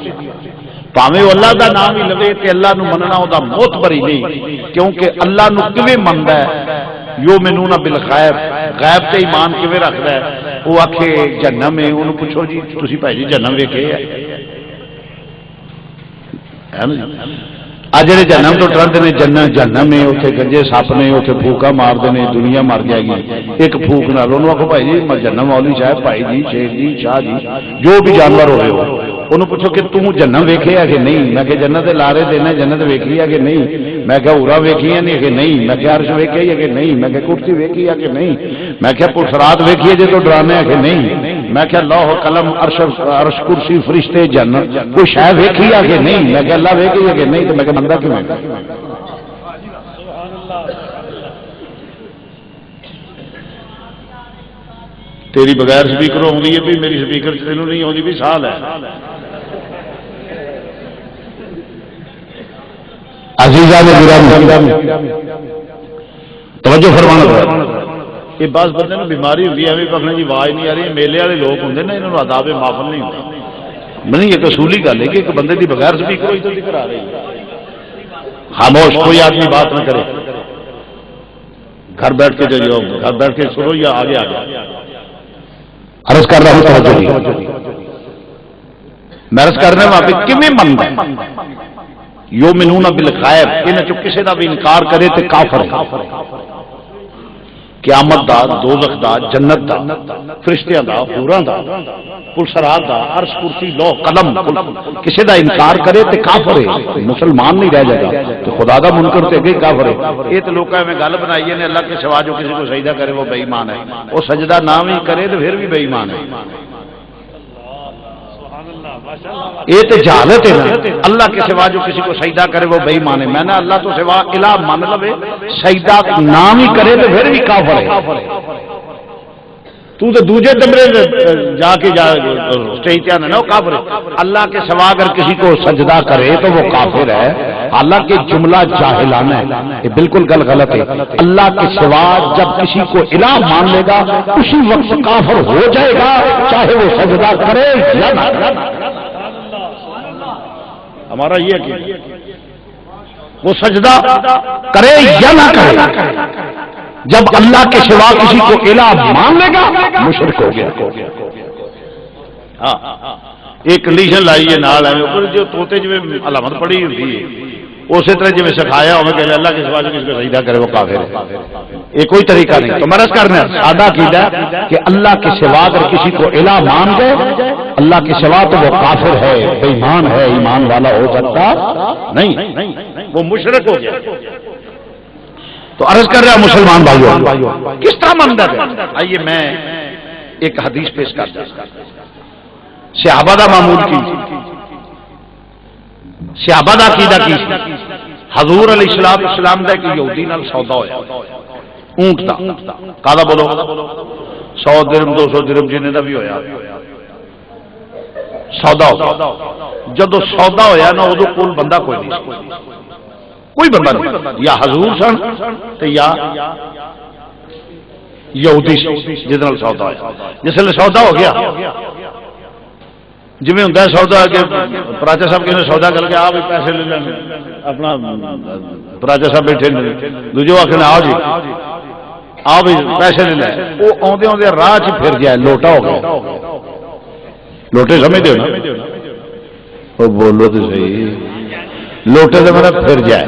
پاویں اللہ دا نام ہی لوے تے اللہ نو مننا او دا معتبر ہی نہیں، کیونکہ اللہ نو کیویں مندا ہے؟ یؤمنون بالغیب، غیب تے ایمان کیویں رکھدا ہے؟ وہ آکھے جہنم ہے، انہوں پوچھو جی تسی بھائی جی جہنم ویکھے ہے نا؟ آ جڑے جہنم تو ڈرتے ہیں جہنم ہے، اتنے گنجے سپ نے، اتنے پھوکا مارتے ہیں، دنیا مر جائے گی ایک پھوک نال. انہوں آخو بھائی جی جہنم والی صاحب بھائی جی شیر جی شاہ جی جو بھی جانور ہوئے ہو، انہوں پوچھو کہ تم جہنم ویکھے ہے کہ نہیں؟ میں کہ جنت لارے دینا جنت ویکھی ہے کہ نہیں؟ میں کہ اورا ویکھی ہے نہیں کہ نہیں؟ میں کہ عرش ویکھی ہے کہ نہیں؟ میں کہ کرسی ویکھی ہے کہ نہیں؟ میں کہ پلسرات ویکھی ہے جی تو ڈرانے ہے کہ نہیں؟ میں کہ لوح قلم عرش کرسی فرشتے جنت کوئی شے ویکھی ہے کہ نہیں؟ میں کہ اللہ ویکھی ہے کہ نہیں؟ تو میں کہ بندہ کیوں ہے؟ تیری بغیر سپیکر آئی ہے بھی میری سپیکر تینوں نہیں آتی بھی سال ہے. توجہ فرمانا. یہ بعض بندے بیماری ہوتی ہے پکڑنے کی آواز نہیں آ رہی. میلے والے لوگ ہوں نا یہاں عذاب معافل نہیں ہوتا. نہیں یہ اصولی گل ہے کہ ایک بندے کی بغیر سپیکر ہوئی تو ذکر آ رہی ہے. خاموش کوئی آدمی بات نہ کرے. گھر بیٹھ کے جو گھر بیٹھ کے سنو یا آگے آگے عرض کر رہا ہوں. میں عرض کرنے واپس کیویں منتا ہے؟ یؤمنون بالغیب، انہاں چوں کسے دا بھی انکار کرے تے کافر ہے. قیامت دا، دوزخ دا، جنت دا، فرشتیاں دا، حوراں دا، پلسرات دا، عرش کرسی لوح قلم کسے دا انکار کرے تے کافر ہے. مسلمان نہیں رہ جائے گا تو خدا دا منکر تے اگے کافر ہے. یہ تو لوکاں میں گل بنائی ہے نے اللہ کے سوا جو کسی کو سجدہ کرے وہ بے ایمان ہے. وہ سجدہ نہ بھی کرے تو پھر بھی بے ایمان ہے. یہ تو جہالت ہے نا. اللہ کے سوا جو کسی کو سجدہ کرے وہ بے ایمان ہے. میں نے اللہ تو سوا الہ مان لوے سجدہ نام ہی کرے تو پھر بھی کافر ہے. تو دوجے کمرے جا کے اسٹیج پہ آنا وہ کافر ہے. اللہ کے سوا اگر کسی کو سجدہ کرے تو وہ کافر ہے. حالانکہ جملہ جاہلانہ ہے، یہ بالکل گل غلط ہے. اللہ کے سوا جب کسی کو الہ مان لے گا اسی وقت کافر ہو جائے گا، چاہے وہ سجدہ کرے یا نہ کرے. ہمارا یہ کہ وہ سجدہ کرے یا نہ کرے، جب اللہ کے سوا کسی کو الہ مان لے گا مشرک ہو گیا. ایک کنڈیشن لائی ہے نال جو توتے جی علامت پڑی ہوتی ہے اسی طرح جی سکھایا ہو کہ اللہ کے سوا جو کسی کو سجدہ کرے وہ کافر ہے. یہ کوئی طریقہ نہیں. تو مرض کرنا سادہ عقیدہ کہ اللہ کے سوا اگر کسی کو الہ مان گئے اللہ کے سوا تو وہ کافر ہے، بے ایمان ہے، ایمان والا ہو سکتا نہیں، وہ مشرک ہو گیا. تو عرض کر رہا مسلمان بھائیوں کس طرح مانتا ہے. آئیے میں ایک حدیث پیش کرتا ہوں. صحابہ دا معمول کی، صحابہ دا عقیدہ کی. حضور علیہ السلام دا کہ یہودی نال سودا ہویا اونٹ دا. کادا بولو 100 درہم 200 درہم جنے دا بھی ہویا سودا ہو. جدو سودا ہویا نا ادو کول بندہ کوئی نہیں، کوئی بندہ نہیں. یا حضور سن تے یا یہودی جس نال سودا ہویا. جس نے سودا ہو گیا جی ہوں سودا کہ پراچا صاحب کسی سودا کر کے آ بھی پیسے لے لیں اپنا پراچا صاحب بیٹھے دوجے آخر آؤ جی آؤ بھی پیسے لے لیں. وہ آدھے آدھے راہ چ پھر جائے لوٹا ہو گیا. لوٹے سمجھتے ہو نا؟ وہ بولو تو صحیح. لوٹے تو میرا پھر جائے.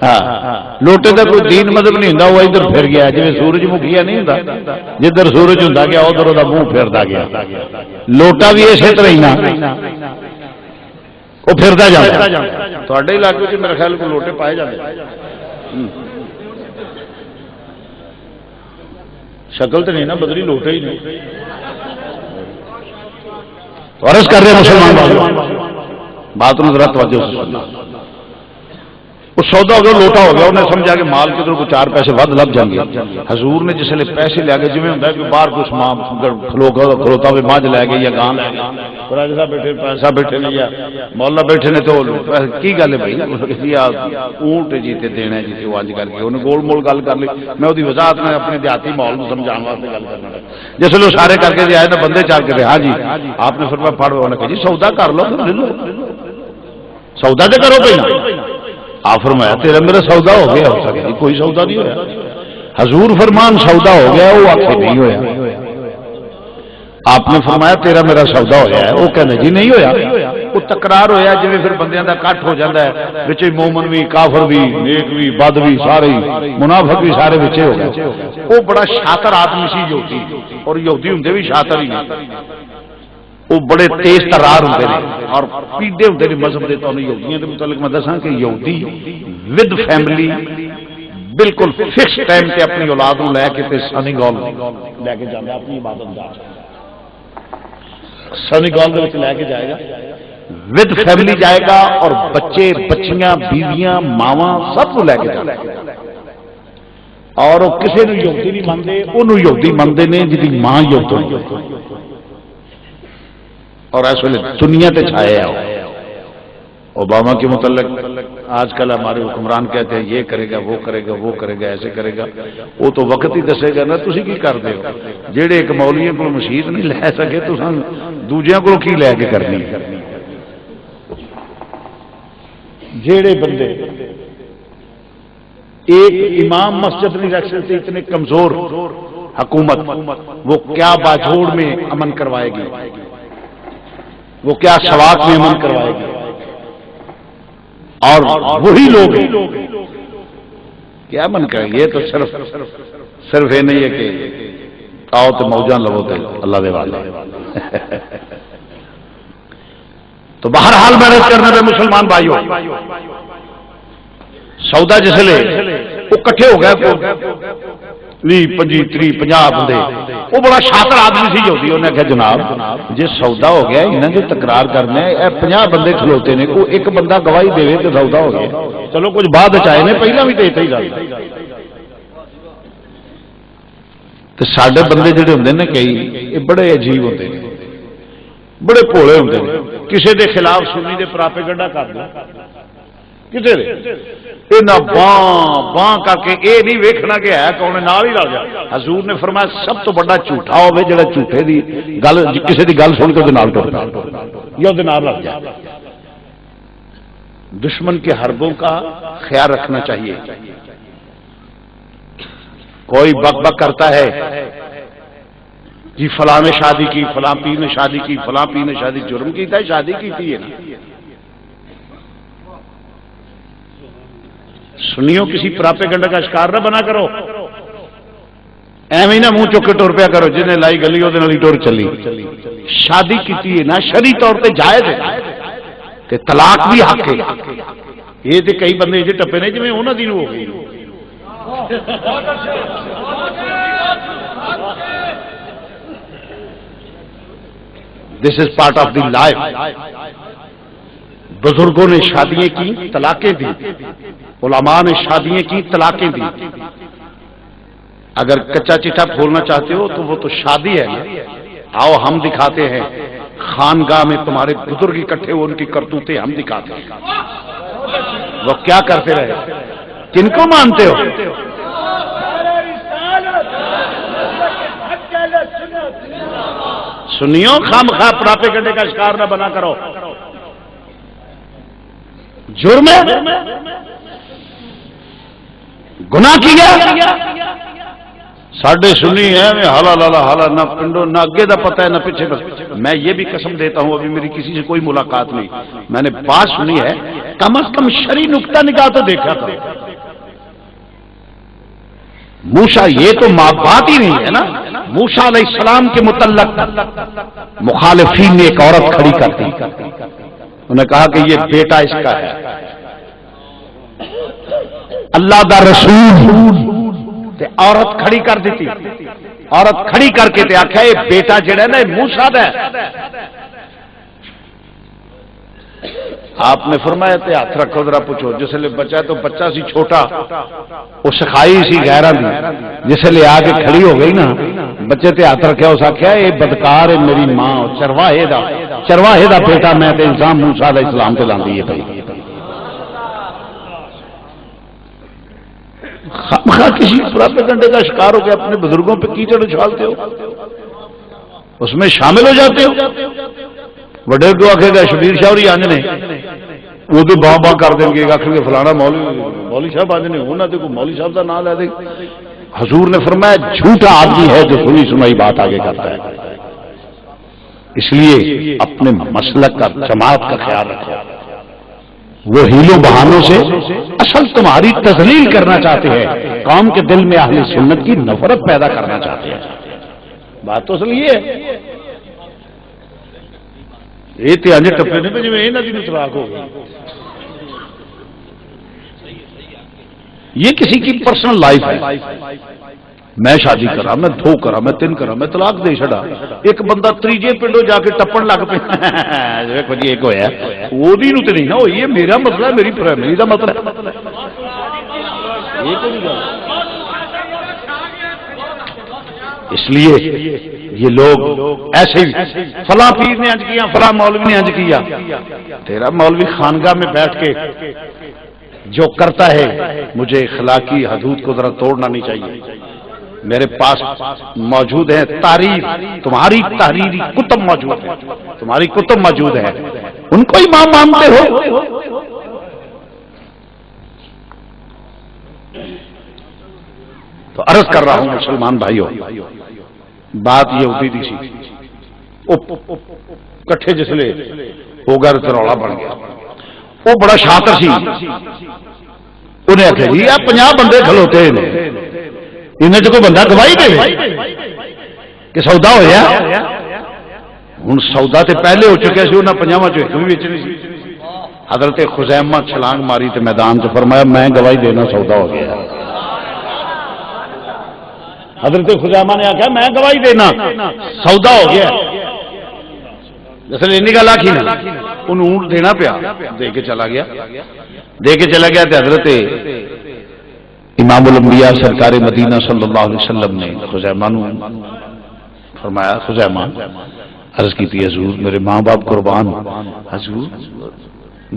ہاں لوٹے کا کوئی دین مذہب نہیں ہوں، وہ ادھر پھر گیا. جی سورج مکھیا نہیں ہوں جدھر سورج ہوں گیا ادھر وہ منہ پھرتا گیا. لوٹا بھی اسی طرح ہی نا وہ پھرتا جاتا. تھوڑے علاقے میرے خیال کو لوٹے پائے جاتے. شکل تو نہیں نا بدلی، لوٹے ہی نہیں. عرض کر رہے مسلمان بات ذرا توجہ سے سننا. وہ سودا ہو گیا، لوٹا ہو گیا، انہیں سمجھا کہ مال کدھر کو 4 پیسے ود لگ جائیں گے۔ حضور نے جس لیے پیسے لے گئے جی ہوں کہ باہر کچھ ماں کھلوتا ہوئے مجھ لے گئے یا گاں لے گئے، راجا صاحب بیٹھے پیسہ بیٹھے نہیں یا مولا بیٹھے نے تو کی گل ہے بھائی جی اونٹ جیتے دینا ہے جیتے وہ اج کر کے انہیں گول مول گل کر لی۔ میں وہی وضاحت میں اپنے دیہاتی ماحول کو سمجھانے واسطے گل کرنا جس لیے سارے کر کے آئے نا بندے چار کے ہاں جی آپ نے فرمایا پڑھ انہوں نے کہا جی سودا کر لو پھر لے لو، سودا تو کرو پہنا۔ آپ فرمایا تیرا میرا سودا ہو گیا، ہو سکے جی کوئی سودا نہیں ہوا۔ حضور فرمان سودا ہو گیا، وہ آخر نہیں ہوا۔ آپ نے فرمایا تیرا میرا سودا ہوا ہے، وہ کہنے جی نہیں ہوا، وہ تکرار ہویا جی پھر بندیاں دا کٹ ہو جاتا ہے، بچے مومن بھی کافر بھی نیک بھی بد بھی سارے منافق بھی سارے بچے ہو گئے۔ وہ بڑا شاطر آدمی سی یہودی، اور یہودی ہوں بھی شاطر ہی نہیں، وہ بڑے تیز ترار ہوتے ہیں اور پیڈے ہوتے ہیں مذہب کے۔ تو یہودیاں کے متعلق میں دساں کہ یہودی ود فیملی بالکل فکس ٹائم تے اپنی اولاد کو لے کے سنیگال لے کے جانا، اپنی عبادت گاہ سنیگال دے وچ لے کے جائے گا، ود فیملی جائے گا اور بچے بچیاں بیویاں ماواں سب کو لے کے جائے گا، اور وہ کسی نے یہودی نہیں منتے، انہوں یہودی منتے نے جی ماں یہودی۔ اور اس ویلے دنیا تے چھائے ہے اوباما کے متعلق آج کل ہمارے حکمران کہتے ہیں یہ کرے گا وہ کرے گا وہ کرے گا ایسے کرے گا، وہ تو وقت ہی دسے گا نا تسی کی کرتے ہو۔ جہے ایک مولویوں کو مشید نہیں لے سکے تو دوجیاں کو کی لے کے کرنی، جہے بندے ایک امام مسجد نہیں رکھ سکتے، اتنے کمزور حکومت، وہ کیا باجوڑ میں امن کروائے گی، وہ کیا سوات میں امن کروائے گی؟ اور وہی لوگ کیا امن کریں گے؟ یہ تو صرف یہ نہیں ہے کہ آؤ تو موجان لو تو اللہ دے والے۔ تو بہرحال محنت کرنے پہ مسلمان بھائیوں، سودا جس لے وہ کٹھے ہو گئے 20 30 50 بندے، وہ بڑا شاطر آدمی سی یہودی، انہیں کہا جناب جی سودا ہو گیا انہوں نے تکرار کرنا ہے، 50 بندے کھلوتے نے، کوئی ایک بندہ گواہی دے تو سودا ہو گیا، چلو کچھ بعد چائے نے پہلے بھی تو ہی گل۔ تو سارے بندے جڑے ہوندے نے کئی یہ بڑے عجیب ہوتے ہیں، بڑے بھولے ہوندے نے، کسی دے خلاف سنی دے پراپیگنڈا کر دو کسی باں کر کے یہ نہیں ویکھنا کہ ہے کون نال ہی رل جائے۔ حضور نے فرمایا سب تو بڑا جھوٹا ہوے جڑا جھوٹے دی گل کسی دی گل سن کے نال ٹر پے یا دے نال لگ جائے۔ دشمن کے حربوں کا خیال رکھنا چاہیے۔ کوئی بک بک کرتا ہے جی فلاں نے شادی کی، فلاں پیر نے شادی کی، فلاں پیر نے شادی، جرم کیتا ہے، شادی کی ہے نا۔ سنیو کسی پراپیگنڈا کا شکار نہ بنا کرو، ایویں نہ منہ چک کے ٹر پیا کرو، جنہیں لائی گلی وہ ٹور چلی۔ شادی کی نہ شرعی طور پہ جائز ہے، تے طلاق بھی حق ہے۔ یہ تے کئی بندے جی ٹپے نے جی انہوں دی ہو گئی۔ This is part of the life. بزرگوں نے شادیاں کی، طلاقیں دی، علماء نے شادیاں کی، طلاقیں دی۔ اگر کچا چٹا کھولنا چاہتے ہو تو وہ تو شادی ہے نا، آؤ ہم دکھاتے ہیں، خانگاہ میں تمہارے بزرگ اکٹھے ہو، ان کی کرتوتیں ہم دکھاتے ہیں۔ وہ کیا کرتے رہے، کن کو مانتے ہو؟ سنیو خام خواہ پراپیگنڈے کا شکار نہ بنا کرو، جرم ہے، گناہ کیا ساڈے سنی ہے حالا لالا حالا، نہ پنڈو نہ اگے دا پتہ ہے نہ پیچھے کا۔ میں یہ بھی قسم دیتا ہوں ابھی میری کسی سے کوئی ملاقات نہیں، میں نے بات سنی ہے، کم از کم شرعی نقطہ نگاہ تو دیکھا تھا۔ موسیٰ یہ تو بات ہی نہیں ہے نا، موسیٰ علیہ السلام کے متعلق مخالفین نے ایک عورت کھڑی کر دی، انہوں نے کہا کہ یہ بیٹا اس کا ہے، اللہ دا رسول تے عورت کھڑی کر دیتی، عورت کھڑی کر کے تے آخیا یہ بیٹا جڑا ہے نا موسیٰ دا ہے۔ آپ نے فرمایا تے ہاتھ رکھو ذرا پوچھو جس لئے بچہ ہے تو بچہ سی چھوٹا وہ سکھائی سی غیرہ دی جس لئے آ کے کھڑی ہو گئی نا بچے تے ہاتھ رکھیا اس آکھیا اے بدکار ہے میری ماں چرواہے دا بیٹا میں تے الزام موسیٰ علیہ السلام تے لاندی ہے بھائی خامخواہ کسی پراپیگنڈے کا شکار ہو کے اپنے بزرگوں پہ کیچڑ اچھالتے ہو اس میں شامل ہو جاتے ہو وڈے کو آخے گا شبیر شاہ ہوری آنج نے وہ تو باں باں کر دیں گے آخر کے فلانا مولوی صاحب آنج نے ہونا تو کوئی مولوی صاحب کا نام لے دے حضور نے فرمایا جھوٹا آدمی ہے جو سنی سنائی بات آگے کرتا ہے اس لیے اپنے مسلک کا جماعت کا خیال رکھو وہ ہیلوں بہانوں سے اصل تمہاری تذلیل کرنا چاہتے ہیں قوم کے دل میں اہل سنت کی نفرت پیدا کرنا چاہتے ہیں بات تو اصل یہ ہے یہ تیانج ٹپے نے جی یہاں کی طلاق ہو گئی یہ کسی کی پرسنل لائف ہے میں شادی کرا میں 2 کرا میں 3 کرا میں طلاق دے چھڑا ایک بندہ تیجے پنڈوں جا کے ٹپن لگ پہ جی ایک ہوا وہی نو تو نہیں نا ہوئی ہے میرا مسئلہ ہے میری فیملی کا مسئلہ ہے اس لیے یہ لوگ ایسے ہی فلاں پیر نے انج کیا فلاں مولوی نے انج کیا تیرا مولوی خانگاہ میں بیٹھ کے جو کرتا ہے مجھے اخلاقی حدود کو ذرا توڑنا نہیں چاہیے میرے پاس موجود ہے تاریخ تمہاری تحریری کتب موجود ہے تمہاری کتب موجود ہے ان کو امام مانتے ہو تو عرض کر رہا ہوں مسلمان بھائیوں بات یہ ہوتی تھی سی کٹھے جس لے ہو گیا تو رولا بن گیا وہ بڑا شاطر سی انہیں آخیا جی آپ 50 بندے کھلوتے ہیں ان کوئی بندہ گواہی دے کہ سودا ہوا ہوں سودا تو پہلے ہو چکا سی انہیں 50 چ بھی بیچنی سی حضرت خزیمہ چھلانگ ماری تے میدان چ فرمایا میں گواہی دینا سودا ہو گیا حضرت خزیمہ نے آخیا میں گواہی دینا سودا ہو گیا جسے گل آخی نا انہوں اونٹ دینا پیا دے کے چلا گیا تے حضرت امام الانبیاء سرکار مدینہ صلی اللہ علیہ وسلم نے خزیمہ نو فرمایا خزیمہ عرض کی تھی حضور میرے ماں باپ قربان حضور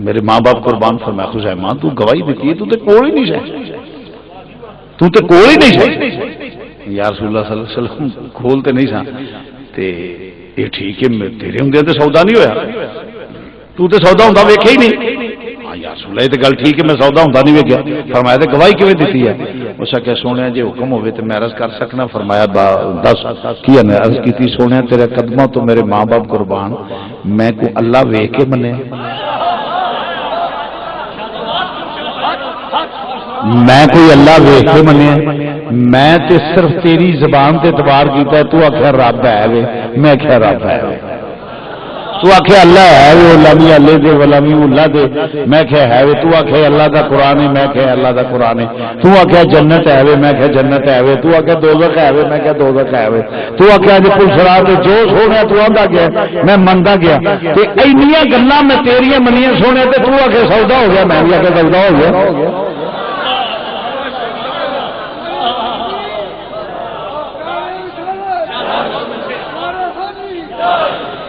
میرے ماں باپ قربان فرمایا خزیمہ تو گواہی دیتی ہے تو تے کوئی نہیں ہے تو تے کوئی نہیں ہے یا رسول اللہ صلی اللہ علیہ وسلم کھولتے نہیں سا تے یہ ٹھیک ہے تیرے ہوں تے سودا نہیں ہویا تو تے سودا ہوں ویکھیا ہی نہیں یا رسول اللہ تے گل ٹھیک ہے میں سودا ہوں نہیں ویکھیا فرمایا تے گواہی کیویں دیتی ہے اس کہ سونے جی حکم ہوئے تے میں عرض کر سکنا فرمایا دس کی میں عرض کی سونے تیرے قدموں تو میرے ماں باپ قربان میں کو اللہ ویکھ کے منے میں کوئی اللہ ویکھ کے منیا میں تے صرف تیری زبان تے اعتبار کیتا ہے تو آخیا رب ہے وے میں آخیا رب ہے تو آخیا اللہ ہے وے لامی اللہ دے ولامی اللہ دے میں آخیا ہے وے تو آخیا اللہ دا قرآن ہے میں آخیا اللہ دا قرآن ہے تو آخیا جنت ہے وے میں آخیا جنت ہے وے تو آخیا دوزخ ہے وے میں آخیا دوزخ ہے وے تو آخیا جی پل صراط جو سونا تو آندا گیا میں مندا گیا تے اینیاں گلاں میں تیریاں منیاں سونے تے تو آخیا سودا ہو گیا میں بھی آخیا سودا ہو گیا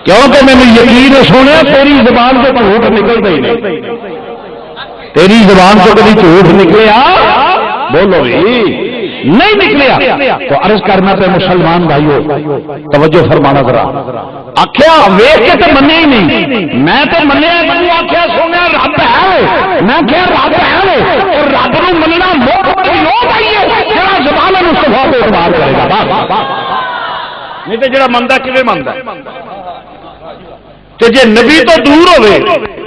کیونکہ میں نے یقین سونے تیری زبان سے جھوٹ نکلتا ہی نہیں تیری زبان سے کبھی جھوٹ نکلیا بولو نہیں نکلیا تو عرض کرنا پہ مسلمان بھائیو توجہ فرمانا ذرا آخیا ویخ کے تو منیا ہی نہیں میں تو منیا آخیا سونے رب ہے میں کیا رب ہے اور رب نو مننا زبان مستفا پہ اعتبار کرے گا نہیں تو جڑا منتا کیویں منتا کہ جے نبی تو دور ہوئے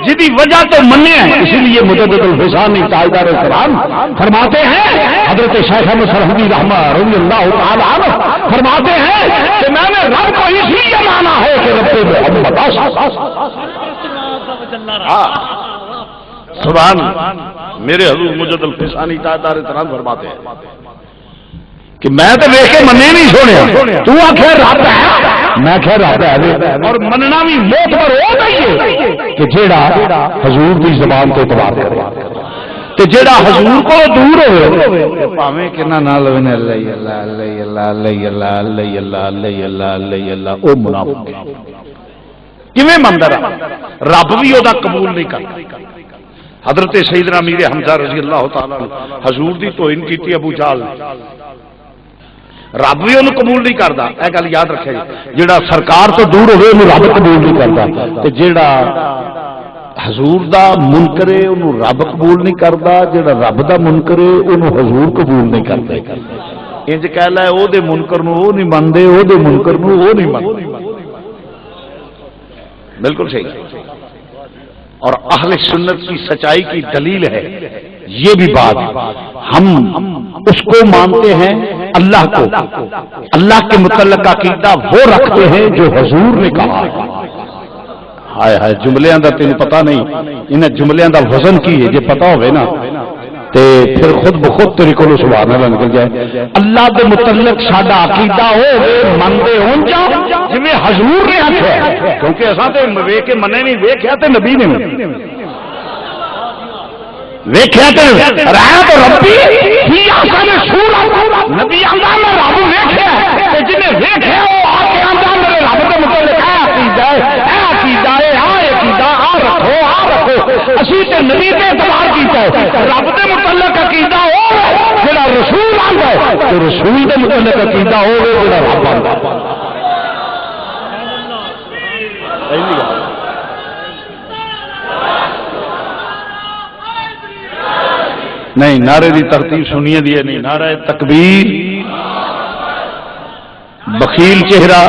جدی وجہ تو منیا ہے اسی لیے مجدد الفسانی تاجدار قرآن فرماتے ہیں حضرت شیخ احمد سرحدی رحمہ رضی اللہ تعالی عنہ فرماتے ہیں کہ میں نے رب کو اس لیے مانا ہے کہ رب محمد سبحان میرے حضور مجدد الفسانی تاجدار قرآن فرماتے ہیں کہ میں تو ویخ کے منے نہیں سونے تو آخیا رب ہے میں آخیا رب ہے اور مننا بھی موت پر ہو گئی ہے کہ جیڑا حضور کی زبان تو اعتبار کرے تے جیڑا حضور کو دور ہوئے پاویں کنا نہ لوے نے اللہ اللہ اللہ اللہ اللہ اللہ اللہ اللہ اللہ اللہ او منافق کیویں مندا رب بھی او دا قبول نہیں کردا حضرت سیدنا امیر حمزہ رضی اللہ تعالی عنہ حضور دی توہین کیتی ابو جہل رب بھی انہوں قبول نہیں کرتا یہ گل یاد رکھے جیڑا سرکار تو دور ہوئے انہوں رب قبول نہیں کرتا تے جیڑا حضور دا منکر ہے انہوں رب قبول نہیں کرتا جیڑا رب دا منکر ہے انہوں حضور قبول نہیں کرتا انج کہہ لے او دے منکر نو او نہیں مندے او دے منکر نو او نہیں مندے بالکل صحیح اور اہل سنت کی سچائی کی دلیل ہے یہ بھی بات ہم اس کو مانتے ہیں اللہ کو اللہ کے متعلق عقیدہ وہ رکھتے ہیں جو حضور نے کہا ہائے ہائے جملیاں دا تین پتہ نہیں انہیں جملیاں دا وزن کی ہے جے پتہ ہوئے نا تے پھر خود بخود تیرے کو سبحان اللہ نکل جائے اللہ دے متعلق ساڈا عقیدہ ہو مانتے ہون جا جویں حضور نے آکھیا کیونکہ اساں تے ویکھ کے منے نہیں ویکھیا تے نبی نے ویکھیا تے راہ تو ربی ہی آسان سورا نبی آندا میں رب ویکھیا تے جنے ویکھیا او آ کے آندا میرے رب دے متعلق عقیدہ ہے عقیدہ ہے عقیدہ رکھو اسی تے نبی تے اعتبار کیتا ہے رب دے متعلق عقیدہ ہو جڑا رسول آندا ہے تے رسول دے متعلق عقیدہ ہو جڑا رب آندا ہے نہیں نعرے دی ترتیب سنیے دیے نہیں نعرہ تکبیر بخیل چہرہ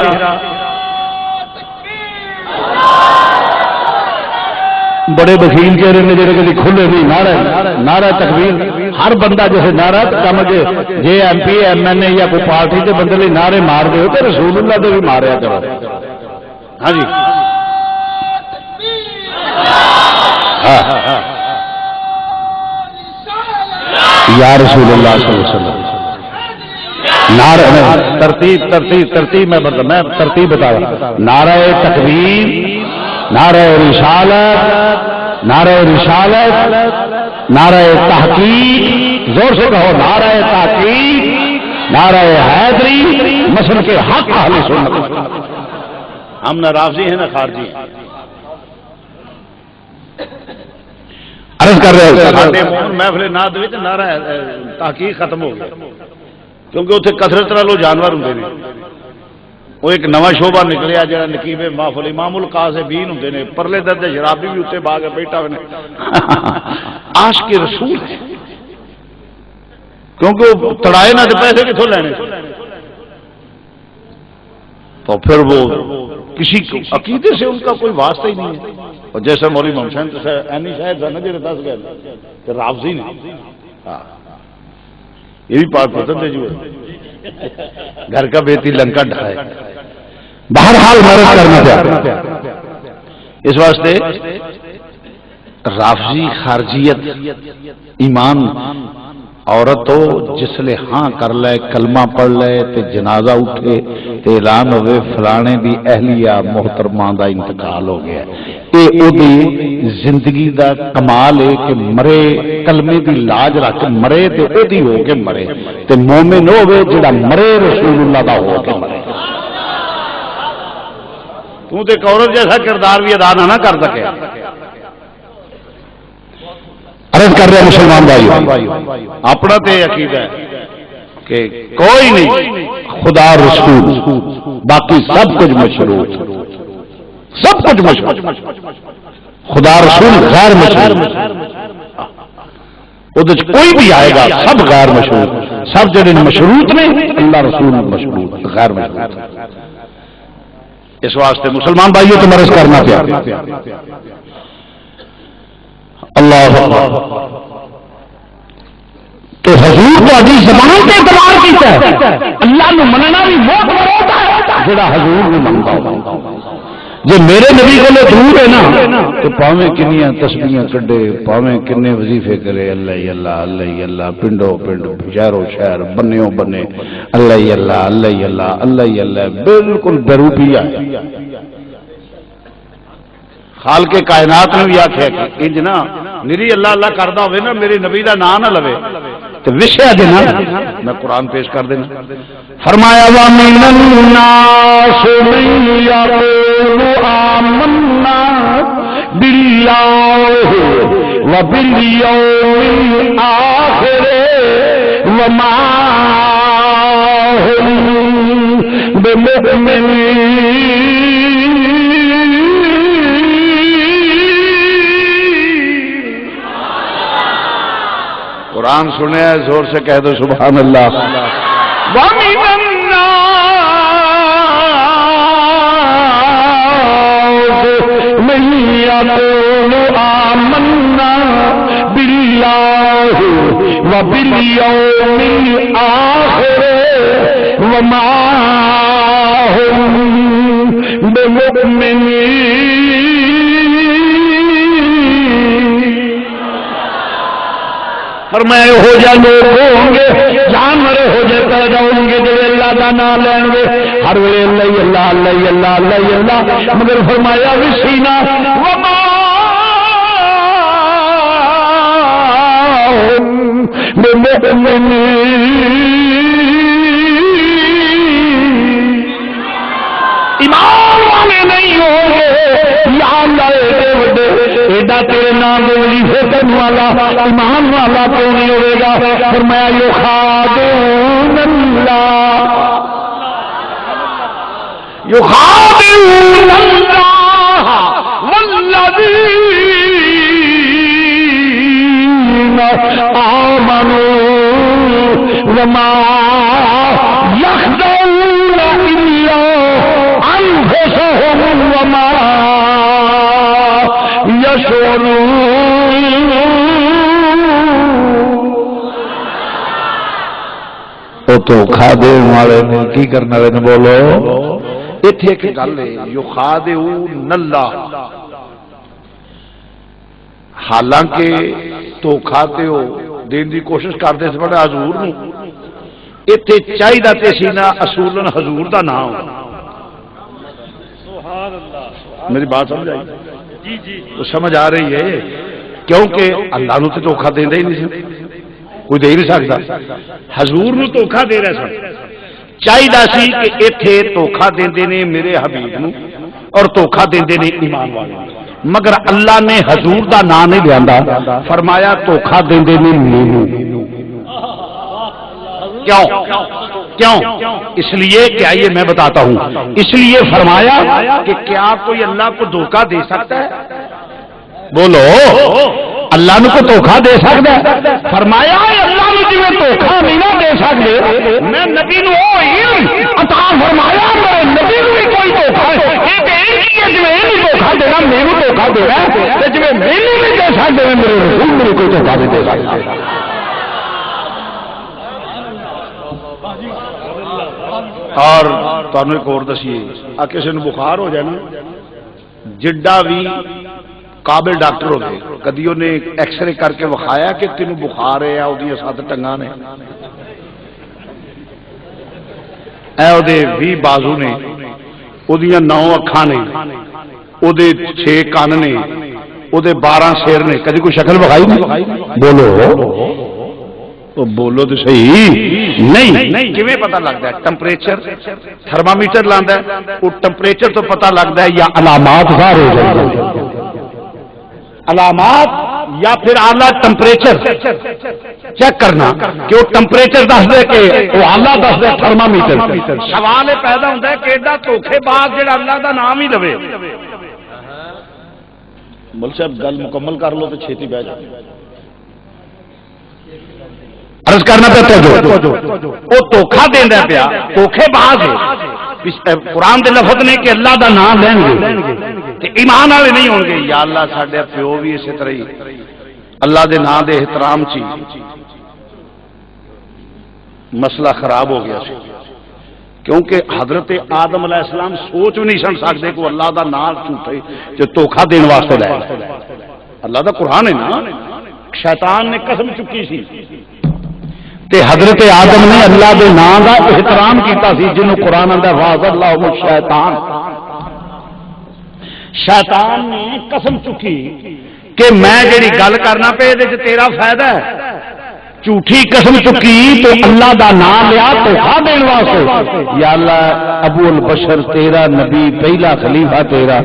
بڑے بخیل چہرے نے جڑے کبھی کھلے نہیں نعرہ تکبیر ہر بندہ جیسے نعرہ کم کے J M P M N A یا کوئی پارٹی کے بندے لیے نعرے مار دے تو رسول اللہ دے بھی ماریا کرو ہاں جی یا رسول اللہ صلی اللہ علیہ وسلم نعرہ ترتیب میں ترتیب بتا رہا نعرہ تکبیر نعرہ رسالت نعرہ تحقیق زور سے کہو نعرہ تحقیق نعرہ حیدری مسلک کے حق اہل سنت ہم نہ رافضی ہیں نہ خارجی ہیں عرض کر رہے محفل نعت وچ نعرہ تحقیق ختم ہو گیا کیونکہ اتنے کثرت نال جانور ہوں نے وہ ایک نواں شعبہ نکلیا جڑا نقیب محفل امام القاذبین ہوں نے پرلے درجے شرابی بھی اتنے باغ بیٹھا ہوئے عاشق رسول ہے کیونکہ وہ تڑائے نہ پیسے کتوں لینے تو پھر وہ کسی عقیدے سے ان کا کوئی واسطہ ہی نہیں ہے اور جیسے مولوی محمد حسین اینی شاید تھا نا جی دس گئے کہ رافضی نے یہ بھی پاک پسند ہے جو گھر کا بیتی لنکا ڈھائے بہرحال مرض کرنا پڑا اس واسطے رافضی خارجیت ایمان عورت ہو جس لے ہاں کر لے کلمہ پڑھ لے تے جنازہ اٹھے تے اعلان ہوئے فلانے دی اہلیہ محترمہ دا انتقال ہو گیا اے او دی زندگی دا کمال ہے کہ مرے کلمے دی لاج رکھ مرے تے او دی ہو کے مرے تے مومن ہوے جڑا مرے رسول اللہ دا ہو کے مرے تو تے عورت جیسا کردار بھی ادا نہ کر سکے عرض کر رہے مسلمان بھائی اپنا تے عقیدہ ہے کہ کوئی نہیں خدا رسول باقی سب کچھ مشروع سب کچھ مشروع خدا رسول غیر مشروع کوئی بھی آئے گا سب غیر مشروع سب جڑے مشروط نے اللہ رسول مشروع غیر مشروع اس واسطے مسلمان بھائیوں کو مرض کرنا پیا اللہ تو حضور کو عزیز زبان سے اعتبار کیتا ہے اللہ نے مننا بھی بہت بڑا جڑا حضور نے منتا جی میرے نبی کو دور ہے نا تو پاویں کنیاں تسبیحاں کڈے پاویں کنے وظیفے کرے اللہ ہی اللہ اللہ ہی اللہ پنڈو پنڈ شہرو شہر بنیو بنے اللہ ہی اللہ اللہ ہی اللہ اللہ ہی اللہ بالکل بروپیا ہے خالق کائنات نے بھی آخیا کہ انج نا میری اللہ اللہ کردا ہوئے نا میرے نبی دا نام نہ لوے تو وشیا دینا میں قرآن پیش کر دینا فرمایا وَمِنَ النَّاسِ مَن يَقُولُ آمَنَّا بِاللَّهِ وَبِالْيَوْمِ الْآخِرِ وَمَا هُم بِمُؤْمِنِينَ قرآن سنے زور سے کہہ دو سبحان اللہ وَمِنَ النَّاسِ مَن يَقُولُ آمَنَّا بِاللَّهِ وَبِالْيَوْمِ الْآخِرِ وَمَا هُم بِمُؤْمِنِينَ فرمایا ہو جا لوگ ہوں گے جانور ہو جائے پیدا ہوں گے جو اللہ کا نام لین گے ہر ویلے اللہ اللہ اللہ اللہ اللہ مگر فرمایا وسینا وما ایمان والے نہیں ہوں گے یا اللہ ایڈا تیرے نام دے وظیفے کرنے والا ایمان والا کیوں نہیں ہوئے گا فرمایا یخادعون اللہ یخادعون اللہ والذین آمنوا وما یخدعون الا انفسهم وما تو کھا دے والے نے کی کرنا والے بولو اتنے ایک گل ہے یخادعون اللہ حالانکہ تو کھاتے ہو دین دی کوشش کرتے سے بڑا حضور نو اتنے چاہیے تے سی نا اصولن حضور دا نام میری بات سمجھ آئی تو سمجھ آ رہی ہے کیونکہ اللہ نو تو دھوکھا دے ہی نہیں کوئی دے نہیں سکتا حضور نو دھوکھا دے رہا سن چاہیے سی کہ ایتھے دھوکھا دیندے نے میرے حبیب نو اور دھوکھا دیندے نے ایمان والے مگر اللہ نے حضور دا نام نہیں لیا فرمایا دھوکھا دیندے نے مینوں کیوں کیوں اس لیے کہ آئیے میں بتاتا ہوں اس لیے فرمایا کہ کیا کوئی اللہ کو دھوکہ دے سکتا ہے بولو اللہ نو کو دھوکہ دے سکتا ہے فرمایا اللہ نو جی دھوکہ نہیں نہ دے سکتے میں نبی نو علم عطا فرمایا میرے نبی نو بھی کوئی دھوکہ ہے جی دھوکہ دینا میرے دھوکہ دے رہا ہے جی میرے نہیں دے سکتے میرے رسول میرے کوئی دھوکہ نہیں دے سکتا اور تمہیں ایک اور دسیے آ کسی نے بخار ہو جائے نا جڈا بھی قابل ڈاکٹر ہو گئے کدی انہیں ایکس رے کر کے وکھایا کہ تینوں بخار ہے وہ 7 ٹنگاں نے اے وہ 20 بازو نے وہ 9 اکھاں نے وہ 6 کان نے وہ 12 سر نے کدی کوئی شکل وکھائی نہیں بولو تو بولو تو صحیح نہیں کیویں پتہ لگتا ہے ٹمپریچر تھرمامیٹر لاندا ہے وہ ٹمپریچر تو پتہ لگتا ہے یا علامات ظاہر ہو جاتے ہیں علامات یا پھر اعلی ٹمپریچر چیک کرنا کہ وہ ٹمپریچر دس دے کہ وہ اعلی دس دے تھرمامیٹر سوال یہ پیدا ہوتا ہے کہ ایڈا دھوکھے باز جڑا اللہ دا نام ہی لوے مول صاحب گل مکمل کر لو تو چھیتی بہ جائے عرض کرنا پہ وہ دھوکھا دینا پیا دھوکھے باز ہے قرآن دے لفظ نے کہ اللہ دا نام لین گے ایمان والے نہیں ہوں گے یا اللہ ساڈے پیو بھی اسی طرح ہی اللہ دے نام دے احترام چی مسئلہ خراب ہو گیا سی کیونکہ حضرت آدم علیہ السلام سوچ بھی نہیں سن سکتے کہ اللہ دا نام جھوٹے جو دھوکھا دین واسطے لے اللہ دا قرآن ہے نا شیطان نے قسم چکی سی تے حضرت آدم نے اللہ دے نام دا احترام کیتا سی جنوں قرآن اندر واضح اللہ الشیطان شیطان نے قسم چکی کہ میں جڑی گل کرنا پے دے تیرا فائدہ ہے جھوٹھی قسم چکی تو اللہ دا نام لیا دھوکھا دین واسطے یا اللہ ابو البشر تیرا نبی پہلا خلیفہ تیرا